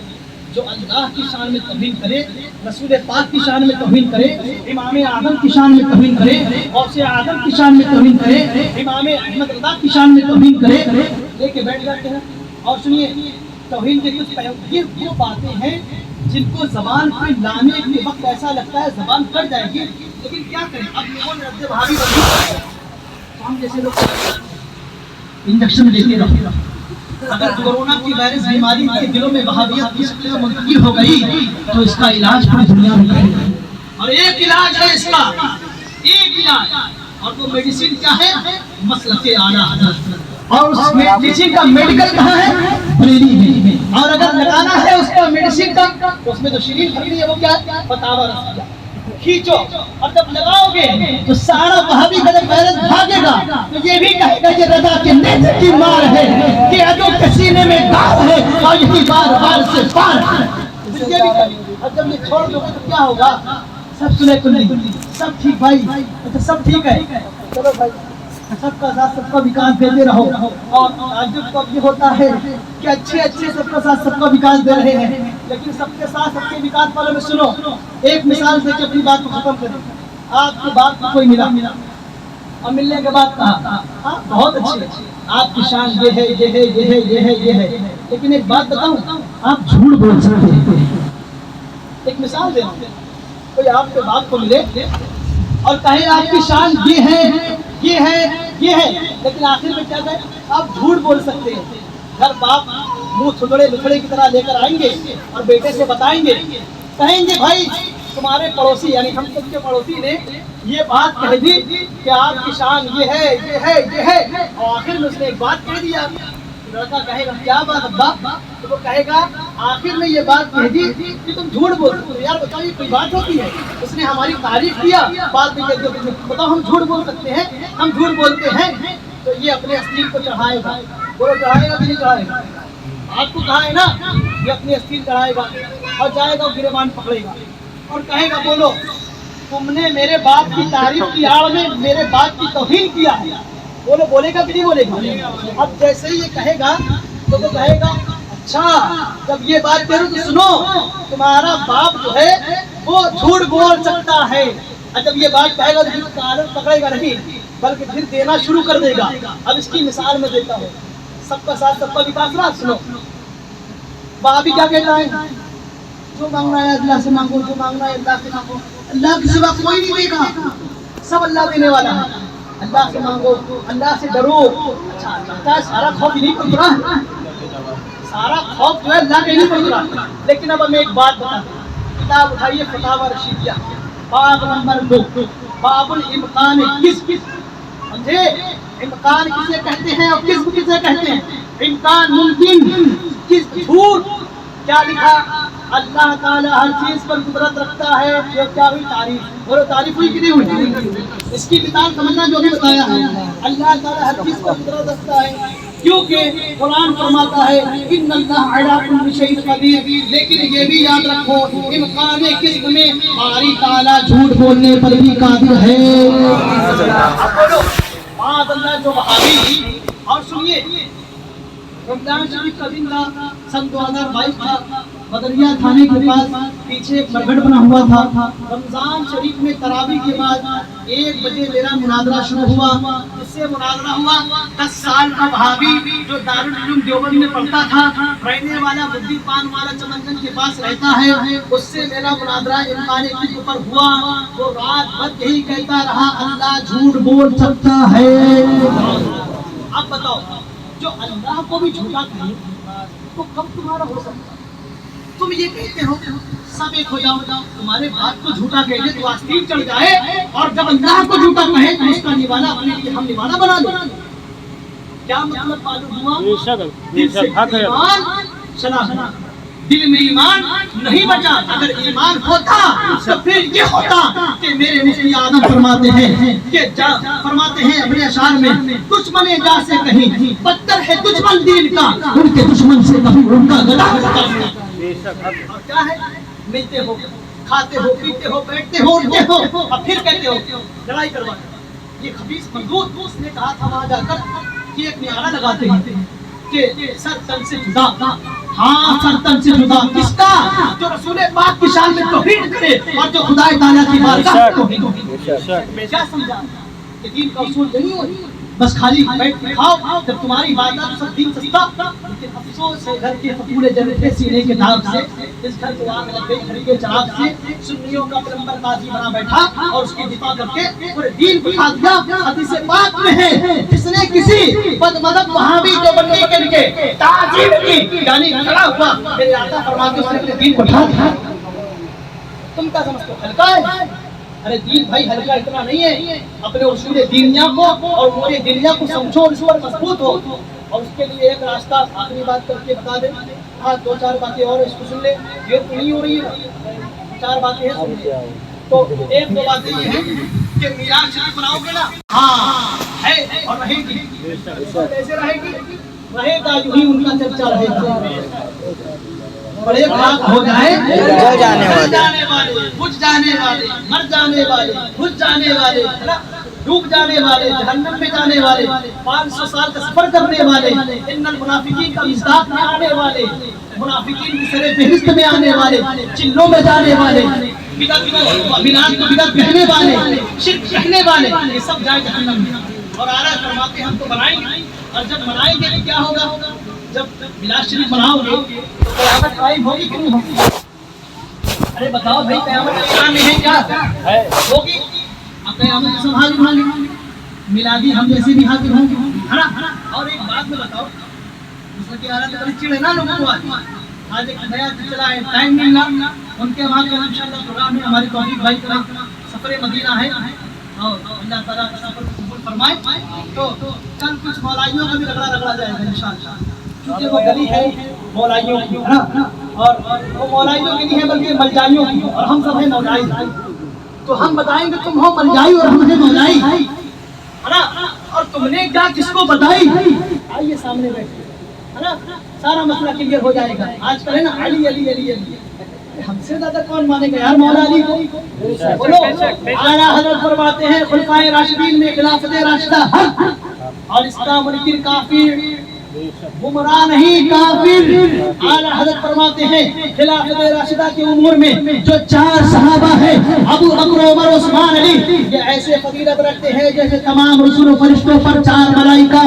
جو اللہ کی شان میں توہین کرے، رسول پاک کی شان میں توہین کرے، امام اعظم کی شان میں توہین کرے، غوث اعظم کی شان میں توہین کرے، امام احمد رضا کی شان میں توہین کرے، لے کے بیٹھ جاتے ہیں. اور سنیے توہین کے کچھ یہ وہ باتیں ہیں جن کو زبان پہ لانے کے وقت ایسا لگتا ہے زبان کٹ جائے گی، لیکن کیا کریں اب لوگوں نے رد بھاری بنی. ہم جیسے لوگ انجیکشن لیتے رہتے، اگر کورونا کی وائرس بیماری کے دلوں میں وہابیت کی شکل میں منتقل ہو گئی تو اس کا علاج پوری دنیا میں کرے گا. اور ایک علاج ہے اس کا، ایک علاج، اور وہ میڈیسن کیا ہے؟ مسلک اعلیٰ حضرت. اور اس میڈیسن کا میڈیکل کہاں ہے؟ بریلی میں. اور اگر لگانا ہے اس کا میڈیسن کا تو اس میں تو شیرین پھٹی ہے، وہ کیا ہے؟ فتاوی رسیہ. کھینچو اور جب لگاؤ گے تو سارا وہابی غلط وائرس بھاگے گا تو یہ بھی کہے گا یہ رضا کے نیزے کی مار ہے، کہ عدو کے سینے میں گھاؤ ہے اور یہی بار بار سے پار ہے. یہ بھی کہے. اور جب یہ چھوڑ دو گے تو کیا ہوگا؟ سب سنے کلی، سب ٹھیک بھائی، اچھا سب ٹھیک ہے، چلو بھائی سب کا ساتھ سب کا وکاس دیتے رہو. اور تعجب تو اب یہ ہوتا ہے کہ اچھے اچھے سب کا ساتھ سب کا وکاس دے رہے ہیں، لیکن سب کے ساتھ سب کے وکاس والوں میں سنو ایک مثال سے کہ اپنی بات کو ختم کریں. آپ کی بات کو کوئی ملا اور ملنے کے بعد کہا ہاں بہت اچھی آپ کی شان یہ ہے یہ ہے یہ ہے یہ ہے یہ ہے، لیکن ایک بات بتاؤں آپ جھوٹ بول سکتے ہیں. ایک مثال دے رہا ہوں، کوئی آپ کے بات کو ملے اور کہے آپ کی شان یہ ہے یہ ہے یہ ہے، لیکن آخر میں کیا کہے آپ جھوٹ بول سکتے ہیں. گھر باپ منہ تھوڑے لکھڑے کی طرح لے کر آئیں گے اور بیٹے سے بتائیں گے، کہیں گے بھائی تمہارے پڑوسی یعنی ہم سب کے پڑوسی نے یہ بات کہہ دی کہ آپ کی شان یہ ہے یہ ہے یہ ہے، اور آخر میں اس نے ایک بات کہہ دیا. لڑکا کہے گا کیا بات ابا؟ تو وہ کہے گا آخر میں یہ بات کہہ دی کہ تم جھوٹ بولتے ہو. یار بتاؤ یہ کوئی بات ہوتی ہے؟ اس نے ہماری تعریف کیا، بعد میں کہتے ہو بتاؤ ہم جھوٹ بول سکتے ہیں؟ ہم جھوٹ بولتے ہیں. تو یہ اپنے استیل کو چڑھائے گا، وہ چڑھائے گا کہ نہیں چڑھائے گا؟ آپ کو کہا ہے نا یہ اپنی استیل چڑھائے گا اور جائے گا گریبان پکڑے گا اور کہے گا بولو تم نے میرے باپ کی تعریف کی آڑ میں میرے باپ کی توہین کیا ہے. بولو بولے گا کہ نہیں بولے گا؟ اب جیسے ہی یہ کہے گا تو وہ کہے گا اچھا جب یہ بات کروں تو سنو تمہارا باپ جو ہے وہ جھوٹ بول سکتا ہے. اور جب یہ بات کہے گا تو کالر پکڑے گا نہیں بلکہ پھر دینا شروع کر دے گا. اب اس کی مثال میں دیتا ہوں، سب کا ساتھ سب کا وکاس رہا. سنو بابی کیا کہتا ہے؟ جو مانگنا ہے اللہ سے مانگو، جو مانگنا ہے اللہ سے مانگو. اللہ کے سوا کوئی نہیں دے گا، سب اللہ دینے والا ہے. اللہ سے مانگو، اللہ سے ڈرو. اچھا لگتا ہے سارا خوف نہیں پڑ رہا، سارا خوف جو ہے اللہ کے نہیں پڑ رہا. لیکن اب ہمیں ایک بات بتا دیں، کتاب اٹھائیے فتاوی رشیدیہ باب نمبر 2 باب الامکان کس سمجھے؟ امکان کسے کہتے ہیں اور کس کسے کہتے ہیں؟ امکان ممکن، کس جھوٹ. کیا لکھا؟ اللہ تعالیٰ ہر چیز پر قدرت رکھتا ہے. یہ کیا ہوئی تعریف؟ اور تعریف ہوئی کہ نہیں ہوئی؟ اس کی مثال سمجھنا جو بھی بتایا ہے. اللہ تعالیٰ ہر چیز پر قدرت رکھتا ہے کیونکہ قرآن فرماتا ہے ان اللہ علی کل شیء قدیر. لیکن یہ بھی یاد رکھو امکان کس میں باری تعالیٰ جھوٹ بولنے پر بھی قادر ہے. اب بولو معاذ اللہ جو وہابی. اور سنیے رمضان شریف کا دن تھا، سن 2022 تھا. بدریا تھانے کے پاس پیچھے ایک مرگڑ بنا ہوا تھا. رمضان شریف میں تراویح کے بعد 1 بجے میرا مناظرہ شروع ہوا. اس سے مناظرہ ہوا 10 سال کا وہابی جو دارالعلوم دیوبند میں پڑھتا تھا، رہنے والا بدی پان والا چمنگن کے پاس رہتا ہے. اس سے میرا مناظرہ امکان کے اوپر ہوا. وہ رات بھر یہی کہتا رہا اللہ جھوٹ بول سکتا ہے. اب بتاؤ جو اللہ کو بھی جھوٹا کہے تو کب تمہارا ہو سکتا؟ تم یہ کہتے ہو سب ایک ہو جاؤ، تمہارے بات کو جھوٹا کہہ دے تو آستین چڑھ جائے، اور جب اللہ کو جھوٹا کہے تو اس کا نوالا اپنے لیے ہم نوالا بنا لیں. کیا مطلب معلوم ہوا؟ دل سے ایمان چلا، دل میں ایمان نہیں بچا. اگر ایمان ہوتا تو پھر یہ ہوتا کہ میرے مفتی اعظم فرماتے ہیں کہ فرماتے ہیں اپنے اشعار میں دشمن جا سے کہیں بدتر ہے دشمن دین کا، ان کے دشمن سے کبھی ان کا گلا ہوتا ہے. اور کیا ہے؟ ملتے ہو، کھاتے ہو، پیتے ہو، بیٹھتے ہو، اٹھتے ہو، اور پھر کہتے ہو لڑائی کروا. یہ خبیث مردود اس نے کہا تھا وہاں جا کر کہ ایک نعرہ لگاتے ہیں کہ سر تن سے جدا، ہاں سر تن سے جدا کس کا؟ جو رسول پاک کی شان میں توحید کرے اور جو خدا تعالیٰ کی بارگاہ میں توحید کرے۔ کیا سمجھا کہ دین کا اصول نہیں ہو بس خالی بیٹھ کے کھاؤ، جب تمہاری عبادت سب دین سستا، لیکن افسوس ہے گھر کے فتولے جلتے سینے کے داغ سے، اس گھر کو آگ لگ گئی گھر کے چراغ سے، سنیوں کا پلمبر قاضی بنا بیٹھا اور اس کی دفاع کر کے پورے دین کو کھا دیا۔ حدیث پاک میں ہے جس نے کسی بد مذہب وہابی جو بننے کے لیے تعظیم کی یعنی کھڑا ہوا، میرے آقا فرماتے ہیں اس نے اپنے دین کو اٹھا دیا۔ تم کیا سمجھتے ہو ہلکا ہے؟ ارے دین بھائی ہلکا اتنا نہیں ہے، اپنے اصول دینیا کو اور پورے دنیا کو سمجھو اور اس پر مضبوط ہو، اور اس کے لیے ایک راستہ آخری بات کر کے بتا دیں، ہاں دو چار باتیں اور اس کو سن لے، یہ تو نہیں ہو رہی ہے، چار باتیں ہیں سن لے، تو ایک دو باتیں یہ ہیں کہ میراث شریف بناؤ گے نا، ہاں ہے اور رہے گی، کیسے رہے گی؟ رہے گا یوں ہی ان کا چرچا رہے گا، بڑے پاک ہو جائے جل جانے والے، بجھ جانے والے، مر جانے والے، بجھ جانے والے، ڈوب جانے والے، جہنم میں جانے والے، 500 سال کا سفر کرنے والے، ان المنافقین کا مصداق میں آنے والے، منافقین کی سر فہرست میں آنے والے، چلوں میں جانے والے، بدعت کو بدعت کہنے والے، شرک کہنے والے، یہ سب جائے جہنم میں۔ اور اعلیٰ فرماتے ہیں ہم تو بنائیں گے، اور جب بنائیں گے تو کیا ہوگا؟ جب میراث شریف بناؤ گے تو قیامت قائم ہوگی کہ نہیں ہوگی؟ ارے بتاؤ بھائی قیامت کا نہیں ہے کیا ہوگی؟ اب قیامت سنبھال بھالے میلادی ہم جیسے بھی حاضر ہوں گے، ہے نا؟ اور ایک بات میں بتاؤ، اس کی حالت بڑی چڑ ہے نا لوگوں کو، آج ایک نیا چلا ہے ٹائم ملنا ان کے وہاں کا انشاءاللہ پروگرام ہے، ہمارے توفیق بھائی کا سفر مدینہ ہے اور اللہ تعالیٰ سفر کو قبول فرمائے، تو کل کچھ مولائیوں کا بھی رگڑا جائے گا انشاءاللہ، کیونکہ وہ گلی ہے مولائیوں کی، ہے نا؟ اور وہ مولائیوں کی نہیں ہے بلکہ ملجائیوں کی، اور ہم سب ہیں مولائی، تو ہم بتائیں گے تم ہو ملجائی اور ہم ہیں مولائی، ہے نا؟ اور تم نے کیا کس کو بتائی؟ آئیے سامنے بیٹھے، ہے نا؟ سارا مسئلہ کلیئر ہو جائے گا۔ آج کل ہے نا علی علی علی علی، ہم سے زیادہ کون مانے گا یار مولا علی کو؟ بولو، اعلیٰ حضرت فرماتے ہیں خلفائے راشدین میں خلافت راشدہ حق اور اس کا منکر کافر، گمراہ نہیں کافر۔ اعلیٰ حضرت فرماتے ہیں خلافت راشدہ کے امور میں جو 4 صحابہ ہیں ابو بکر عمر عثمان علی، یہ ایسے فضیلت رکھتے ہیں جیسے تمام رسول و فرشتوں پر 4 ملائکہ،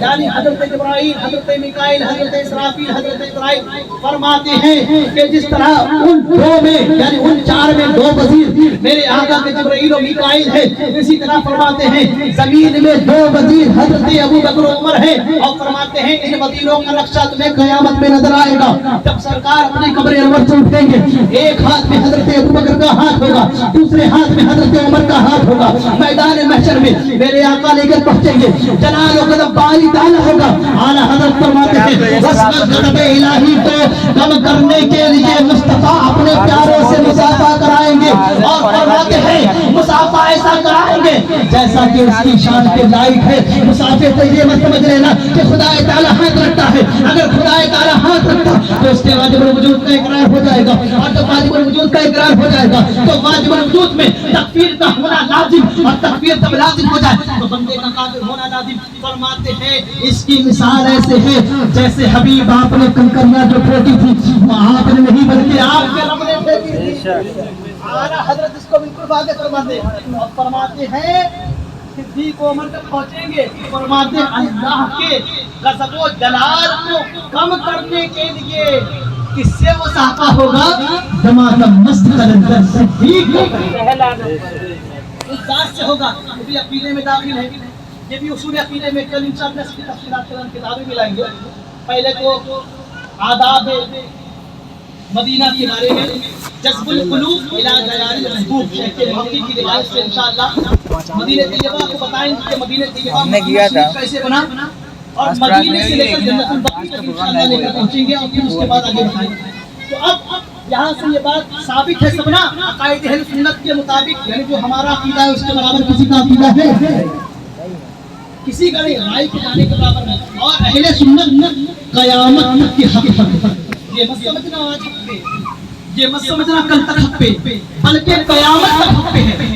یعنی حضرت جبرائیل، حضرت میکائیل، حضرت اسرافیل، حضرت اسرائیل۔ فرماتے ہیں کہ جس طرح ان 2 میں یعنی ان 4 میں 2 وزیر میرے آقا کے جبرائیل و میکائیل ہیں، اسی طرح فرماتے ہیں زمین میں 2 وزیر حضرت ابو بکر و عمر ہیں، اور فرماتے ہیں ان وزیروں کا نقشہ تمہیں قیامت میں نظر آئے گا جب سرکار اپنے قبر انور سے اٹھیں گے، ایک ہاتھ میں حضرت ابو بکر کا ہاتھ ہوگا، دوسرے ہاتھ میں حضرت عمر کا ہاتھ ہوگا، میدان محشر میں میرے آقا لے کر پہنچیں گے، جلال و قدم باری تعالیٰ ہوگا۔ اعلیٰ حضرت فرماتے ہیں وصفت غضب الہی کو کم کرنے کے لیے مصطفیٰ اپنے پیاروں سے مصافحہ کرائیں گے، اور فرماتے ہیں مصافحہ ایسا کرائیں گے جیسا کہ اس کی شان کے لائق ہے۔ مصافحہ تو یہ مت سمجھ لینا کہ خدا تعالیٰ ہاتھ رکھتا ہے، اگر خدا تعالیٰ ہاتھ رکھتا تو اس کے واجب الوجود کا اقرار ہو جائے گا، اور جب واجب الوجود کا اقرار ہو جائے گا تو واجب الوجود میں تکفیر کا ہونا لازم، اور تکفیر جب لازم ہو جائے تو بندے کا کافر ہونا لازم۔ فرماتے ہیں اس کی مثال ایسے ہے جیسے حبیب آپ نے کنکریاں جو پھینکی تھی وہ آپ نے نہیں بلکہ آپ کے رب نے پھینکی تھی۔ اعلیٰ حضرت اس کو بالکل واضح فرماتے ہیں، اور فرماتے ہیں صدیق عمر تک پہنچیں گے، فرماتے ہیں اللہ کے غضب و جلال کو کم کرنے کے لیے کس سے مصافحہ ہوگا؟ جماعت مست قلندر صدیق اس ذات سے ہوگا۔ یہ بھی عقیدے میں داخل ہے، یہ بھی اصول عقیدے میں کل انشاءاللہ اس کی تفصیلات کے کتابیں بھی لائیں گے۔ پہلے تو آداب مدینہ کے بارے میں جذب القلوب الی دیار المحبوب شیخ محقق کی روایت سے انشاءاللہ مدینہ طیبہ کو بتائیں کہ مدینہ طیبہ کیسے بنا، اور مدینے سے لے کر جنت البقیع تک انشاءاللہ لے کر پہنچیں گے، اور پھر اس کے بعد آگے بڑھائیں گے۔ تو اب یہاں سے یہ بات ثابت ہے سبنا عقائد اہل سنت کے مطابق، یعنی جو ہمارا عقیدہ ہے اس کے برابر کسی کا عقیدہ ہے؟ کسی کا نہیں، رائے کے جانے کے برابر نہیں۔ اور اہل سنت قیامت تک کے حق پر، یہ مت سمجھنا آج پہ، یہ مت سمجھنا کل تک حق پہ، بلکہ قیامت تک حق پہ ہے۔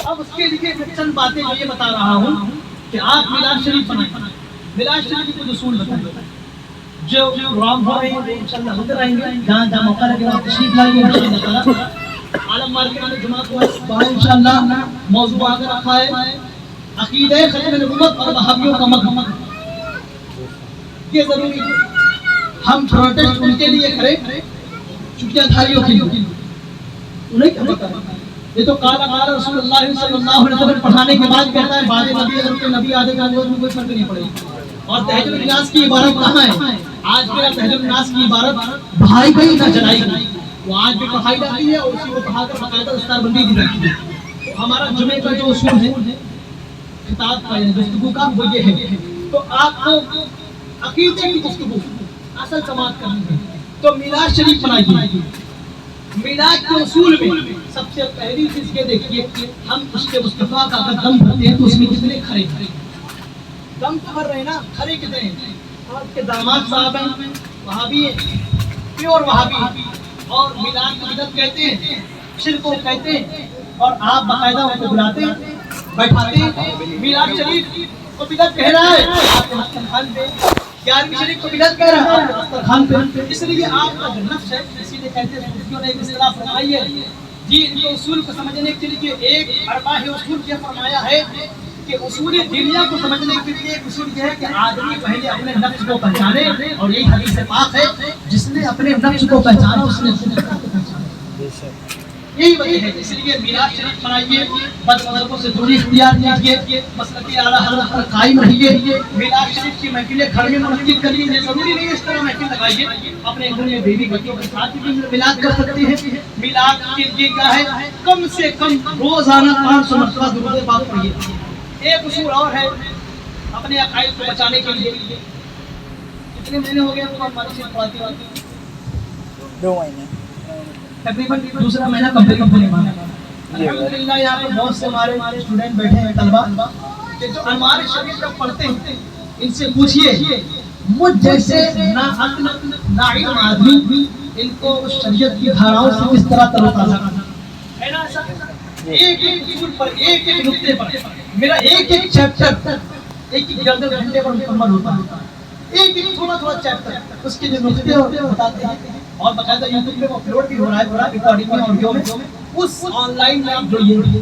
اب اس کے لیے چند باتیں میں یہ بتا رہا ہوں کہ آپ میلاد شریف بنائیں، میلاد شریف کے کچھ اصول بتائیں۔ جو پروگرام ہو رہے ہیں وہ انشاءاللہ ہوتے رہیں گے، جہاں جہاں موقع لگے وہاں تشریف لائیں گے انشاءاللہ تعالیٰ۔ عالم مارکیٹ میں جمعہ کو وہاں انشاءاللہ موضوع آگے رکھا ہے عقیدہ ختم نبوت اور وہابیوں کا مذہب۔ یہ ضروری ہے ہم پروٹیسٹ ان کے لیے کریں چٹیاں دھاریوں کے لیے، انہیں کیا پتہ ہے؟ یہ تو قال قال رسول اللہ صلی اللہ علیہ وسلم پڑھانے کے بعد کہتا ہے بعد نبی اگر کوئی نبی آدھے کا میں کوئی فرق نہیں پڑے گا۔ اور تہجد الناس کی عبارت کہاں ہے؟ آج میرا تہجد الناس کی عبارت بھائی گئی نہ جلائی گئی، وہ آج بھی پڑھائی جاتی ہے اور اسی کو پڑھا کر باقاعدہ دستار بندی دی جاتی ہے۔ ہمارا جمعے کا جو اصول ہے خطاب کا گفتگو کا وہ یہ ہے، تو آپ کو عقیدے کی گفتگو اصل سماعت کرنی ہے تو میلاد شریف منائیے۔ میلاد کے اصول میں سب سے پہلی چیز یہ دیکھیے ہم اس کے مصطفیٰ کا اگر دم بھرتے ہیں تو اس میں کتنے کھڑے کھڑے دم تو بھر رہے ہیں نا، کھڑے کتنے ہیں؟ آپ کے داماد صاحب ہیں وہابی ہیں، پیور وہابی، اور میلاد کو بدعت کہتے ہیں، شرک کو کہتے ہیں، اور آپ باقاعدہ ان کو بلاتے ہیں بیٹھاتے ہیں۔ میلاد شریف کو بدعت کہہ رہا ہے آپ کے دسترخوان پہ، 11ویں شریف کو بدعت کہہ رہا ہے آپ کے دسترخوان پہ۔ اس لیے آپ کا جو نفس ہے اسی لیے کہتے ہیں صوفیوں نے ایک اصطلاح فرمائی ہے جی ان کے اصول کو سمجھنے کے لیے ایک ارباح اصول یہ فرمایا ہے کہ اصول دنیا کو سمجھنے کے لیے ایک اصول یہ ہے کہ آدمی پہلے اپنے نفس کو پہچانے، اور یہی حدیث پاک ہے جس نے اپنے نفس کو پہچانا اس نے اپنے خدا کو پہچانا۔ یہی وجہ ہے اس لیے میلاد شریف منائیے، بد مذہبوں سے دوری اختیار کیجیے، مسلک اعلیٰ حضرت پر قائم رہیے، میلاد شریف کی محفلیں گھر میں منعقد کریے۔ یہ ضروری نہیں اس طرح محفل لگائیے، اپنے گھر میں بیوی بچوں کے ساتھ بھی میلاد کر سکتے ہیں۔ میلاد کے لیے کیا ہے کم سے کم روزانہ 500 مرتبہ درود پاک پڑھیے۔ ایک اصول اور ہے اپنے عقائد کو بچانے کے لیے، کتنے مہینے ہو گئے آپ کو ہماری سے پڑھاتی ہوتی؟ 2 مہینے تقریباً دوسرا مہینہ کمپلیٹ ہونے والا ہے۔ الحمدللہ یہاں پر بہت سے ہمارے اسٹوڈنٹ بیٹھے ہیں طلبہ کہ جو ہمارے شریف جب پڑھتے ہیں ان سے پوچھئے مجھ جیسے ناعقل ناعلم آدمی ان کو شریعت کی دھاراؤں سے کس طرح تر و تازہ کرنا ہے نا ایسا؟ ایک ایک اصول پر ایک ایک نقطے پر میرا ایک ایک چیپٹر ایک ایک گھنٹے گھنٹے پر مکمل ہوتا ہے، ایک ایک تھوڑا تھوڑا چیپٹر اس کے جو نقطے ہوتے ہیں بتاتے ہیں، اور باقاعدہ یوٹیوب پہ اپلوڈ بھی ہو رہا ہے ریکارڈنگ میں آڈیو میں، اس آن لائن میں آپ جڑیے۔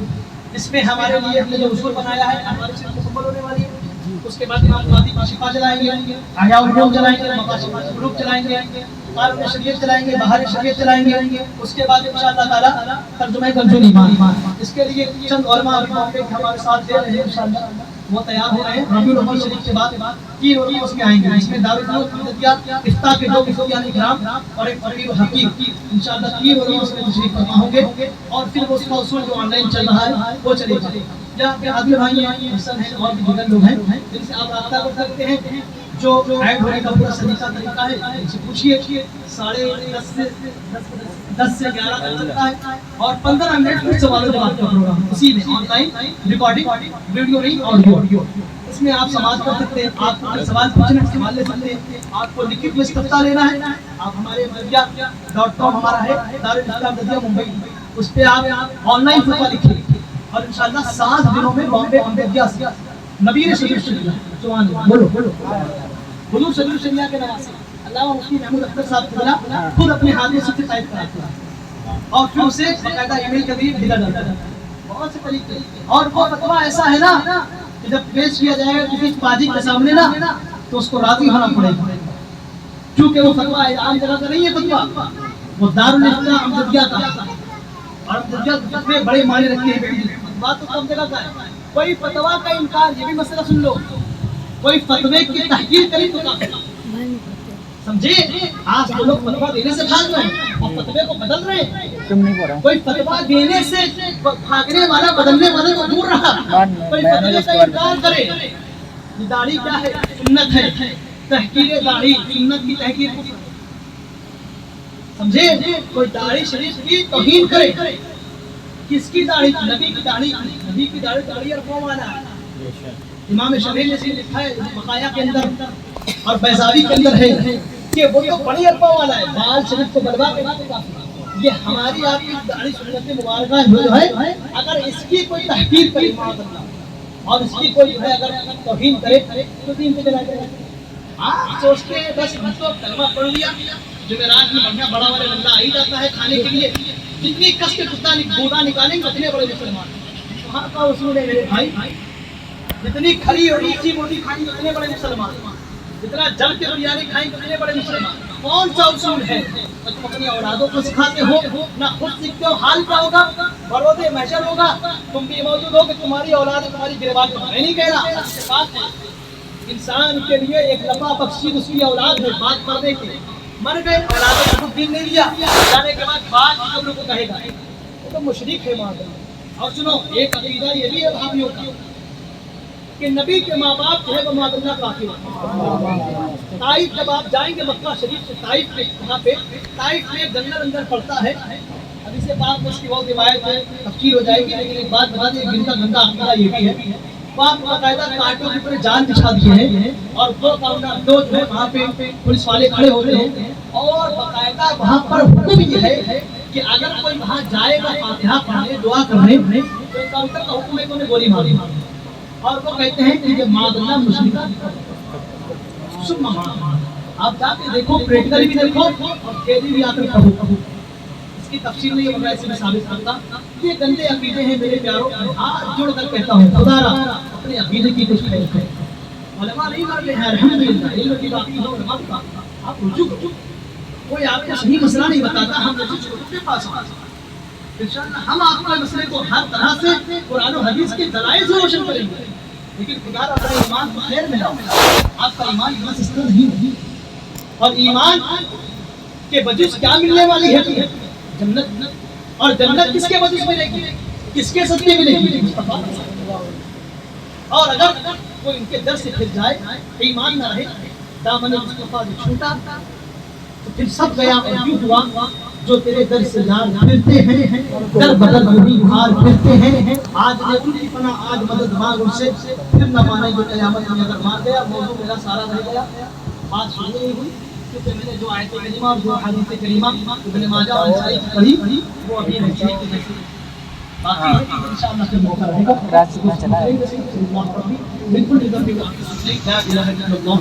اس میں ہمارے لیے ہم نے جو اصول بنایا ہے ہماری صرف مکمل ہونے والی ہے، اس کے بعد امام غازی کی شفا چلائیں گے، احیاء العلوم چلائیں گے، مقاصد القلوب چلائیں گے، قانون شریعت چلائیں گے، بہار شریعت چلائیں گے، اس کے بعد انشاءاللہ تعالی ترجمہ کنز الایمان۔ اس کے لیے چند علماء ہمارے ساتھ دے رہے ہیں انشاءاللہ، وہ تیار ہو رہے ہیں۔ ربیع الاول شریف کے بعد 3 علماء اس میں آئیں گے، اس میں دارالعلوم مددیات افتاء کے 2 مفتیان کرام اور ایک فقیر و حکیم، انشاءاللہ 3 علماء اس میں تشریف فرما ہوں گے، اور پھر وہ اس کا اصول جو آن لائن چل رہا ہے وہ چلے گا۔ یہاں پہ عادل بھائی ہیں، حسن ہیں، اور بھی دیگر لوگ ہیں جن سے آپ رابطہ کر سکتے ہیں، جو ایڈ ہونے کا پورا سلیقہ طریقہ ہے ان سے پوچھیے۔ 10 سے 11 تک چلتا ہے، اور 15 منٹ میں سوال و جواب کا پروگرام اسی میں آن لائن ریکارڈنگ، ویڈیو نہیں آڈیو، اس میں آپ سماعت کر سکتے ہیں۔ آپ کو سوال پوچھنا ہے سوال لے سکتے ہیں، آپ کو لکھت میں استفتاء لینا ہے، آپ ہمارے media.com ہمارا ہے دارالاسلام مدیہ ممبئی، اس پہ آپ آن لائن فتویٰ لکھیں، اور انشاءاللہ 7 دنوں میں بامبے امبیدیا سے نبی نے شریف شریعہ سبحان اللہ بولو حضور شریف شریعہ کے نواز سے علامہ مفتی محمود اختر صاحب قبلہ خود اپنے ہاتھوں سے ٹائپ کراتے ہیں، اور پھر اسے باقاعدہ ای میل کے ذریعے بھیجا جاتا ہے، بہت سے طریقے، اور وہ فتویٰ ایسا ہے نا کہ جب پیش کیا جائے گا کسی قاضی کے سامنے نا تو اس کو راضی ہونا پڑے گا، کیونکہ وہ فتویٰ عام جگہ کا نہیں ہے، فتویٰ وہ دارالاسلام امبیدیا کا، اور امبیدیا فتوے بڑے معنی رکھتے ہیں، بات تو کم جگہ کا ہے۔ کوئی فتویٰ کا انکار، یہ بھی مسئلہ سن لو، کوئی فتوے کی تحقیر کرے تو کافر، سمجھے؟ آج تو لوگ فتویٰ دینے سے بھاگ رہے ہیں اور فتوے کو بدل رہے ہیں، کوئی فتویٰ دینے سے بھاگنے والا بدلنے والے کو دور رہا، کوئی فتوے کا انکار کرے۔ یہ داڑھی کیا ہے؟ سنت ہے، تحقیر داڑھی سنت کی تحقیر کو سمجھے؟ کوئی داڑھی شریف کی توہین کرے، کس کی داڑھی؟ نبی کی داڑھی، نبی کی داڑھی عرفوں والا ہے۔ امام شبیل نے لکھا ہے بقایا کے اندر اور بیضاوی کے اندر ہے کہ وہ تو بڑی عرفوں والا ہے، بال شریف کو بلوا کے کافی، یہ ہماری آپ کی داڑھی سنت مبارکہ جو ہے اگر اس کی کوئی تحقیر کرے معاذ اللہ، اور اس کی کوئی جو ہے اگر توہین کرے تو دین سے چلا جائے، آپ سوچتے ہیں بس ہم تو کلمہ پڑھ لیا جمعرات میں بڑھیا بڑا والے بندہ آ ہی جاتا ہے کھانے کے لیے، جتنی کس کے گودا نکالیں گے اتنے بڑے مسلمان، وہاں کا اصول ہے میرے بھائی، جتنی کھری اور اونچی موٹی کھائیں گے اتنے بڑے مسلمان، جتنا جل کے بریانی کھائیں گے اتنے بڑے مسلمان۔ کون سا اصول ہے تم اپنی اولادوں کو سکھاتے ہو، نہ خود سیکھتے ہو؟ حال کیا ہوگا؟ برود محشر ہوگا، تم بھی موجود ہو کہ تمہاری اولاد تمہاری گربان کو میں نہیں کہہ رہا، انسان کے لیے ایک لمبا بخشید اس کی اولاد ہے، بات کرنے کے مر گئے اولاد کو دین نہیں دیا، جانے کے بعد بات قبر کو کہے گا وہ تو مشرک ہے ماں۔ اور سنو ایک عقیدہ یہ بھی ہے بھابھیوں کا کہ نبی کے ماں باپ جو ہے وہ معاذ اللہ کافر ہیں۔ طائف جب آپ جائیں گے مکہ شریف سے طائف میں، وہاں پہ طائف میں جنگل اندر پڑتا ہے، حدیث پاک میں اس کی بہت روایت ہے، تفسیر ہو جائے گی، لیکن ایک بات بتا دیں، گندا گندا عقیدہ یہ بھی ہے وہاں باقاعدہ کانٹوں کے اوپر جال بچھا دیے ہیں اور دو جو ہے وہاں پہ پولیس والے کھڑے ہوتے ہیں اور باقاعدہ وہاں پر حکم یہ ہے کہ اگر کوئی وہاں جائے گا فاتحہ پڑھنے دعا کرنے تو انکاؤنٹر کا حکم ہے کہ انہیں گولی ماری، اور وہ کہتے ہیں کہ یہ معاذ اللہ مشرکہ۔ آپ جا کے دیکھو، پریکٹیکلی بھی دیکھو اور تھیوری بھی آ کر پڑھو، اس کی تفصیل نہیں ہے، ایسے میں ثابت کرتا۔ یہ گندے عقیدے ہیں میرے پیاروں، ہاتھ جوڑ کر کہتا ہوں خدا را اپنے عقیدے کی کچھ خیر ہے، علماء نہیں مر گئے ہیں الحمدللہ، علم کی باقی ہے علماء کا، آپ رجوع کرو، کوئی آپ کو صحیح مسئلہ نہیں بتاتا، ہم رجوع کرو کے پاس انشاءاللہ ہم آپ کے مسئلے کو ہر طرح سے قرآن و حدیث کے دلائل سے روشن کریں گے، لیکن خدا اپنے ایمان کو خیر میں لاؤ، آپ کا ایمان اتنا سستا نہیں ہے، اور ایمان کے وجہ کیا ملنے والی ہے جنت، اور جنت کس کے وجہ ملے گی، کس کے صدقے ملے گی؟ مصطفیٰ۔ اور اگر کوئی ان کے در سے پھر جائے، ایمان نہ رہے، دامن مصطفیٰ جو چھوٹا تو پھر سب گیا، اور یوں ہوا جو تیرے در سے یار پھرتے ہیں در بدل وہی حال پھرتے ہیں، آج نے ان کی پناہ آج مدد مانگ ان سے، پھر نہ مانے جو قیامت میں اگر مان گیا۔ موضوع میرا سارا رہ گیا، بات سنی نہیں ہوئی کیونکہ میں نے جو آیت کریمہ اور جو حدیث کریمہ ابن ماجہ اور نسائی کی پڑھی وہ ابھی نہیں ہے، باقی انشاءاللہ پھر موقع رہے گا، بالکل لا الہ الا اللہ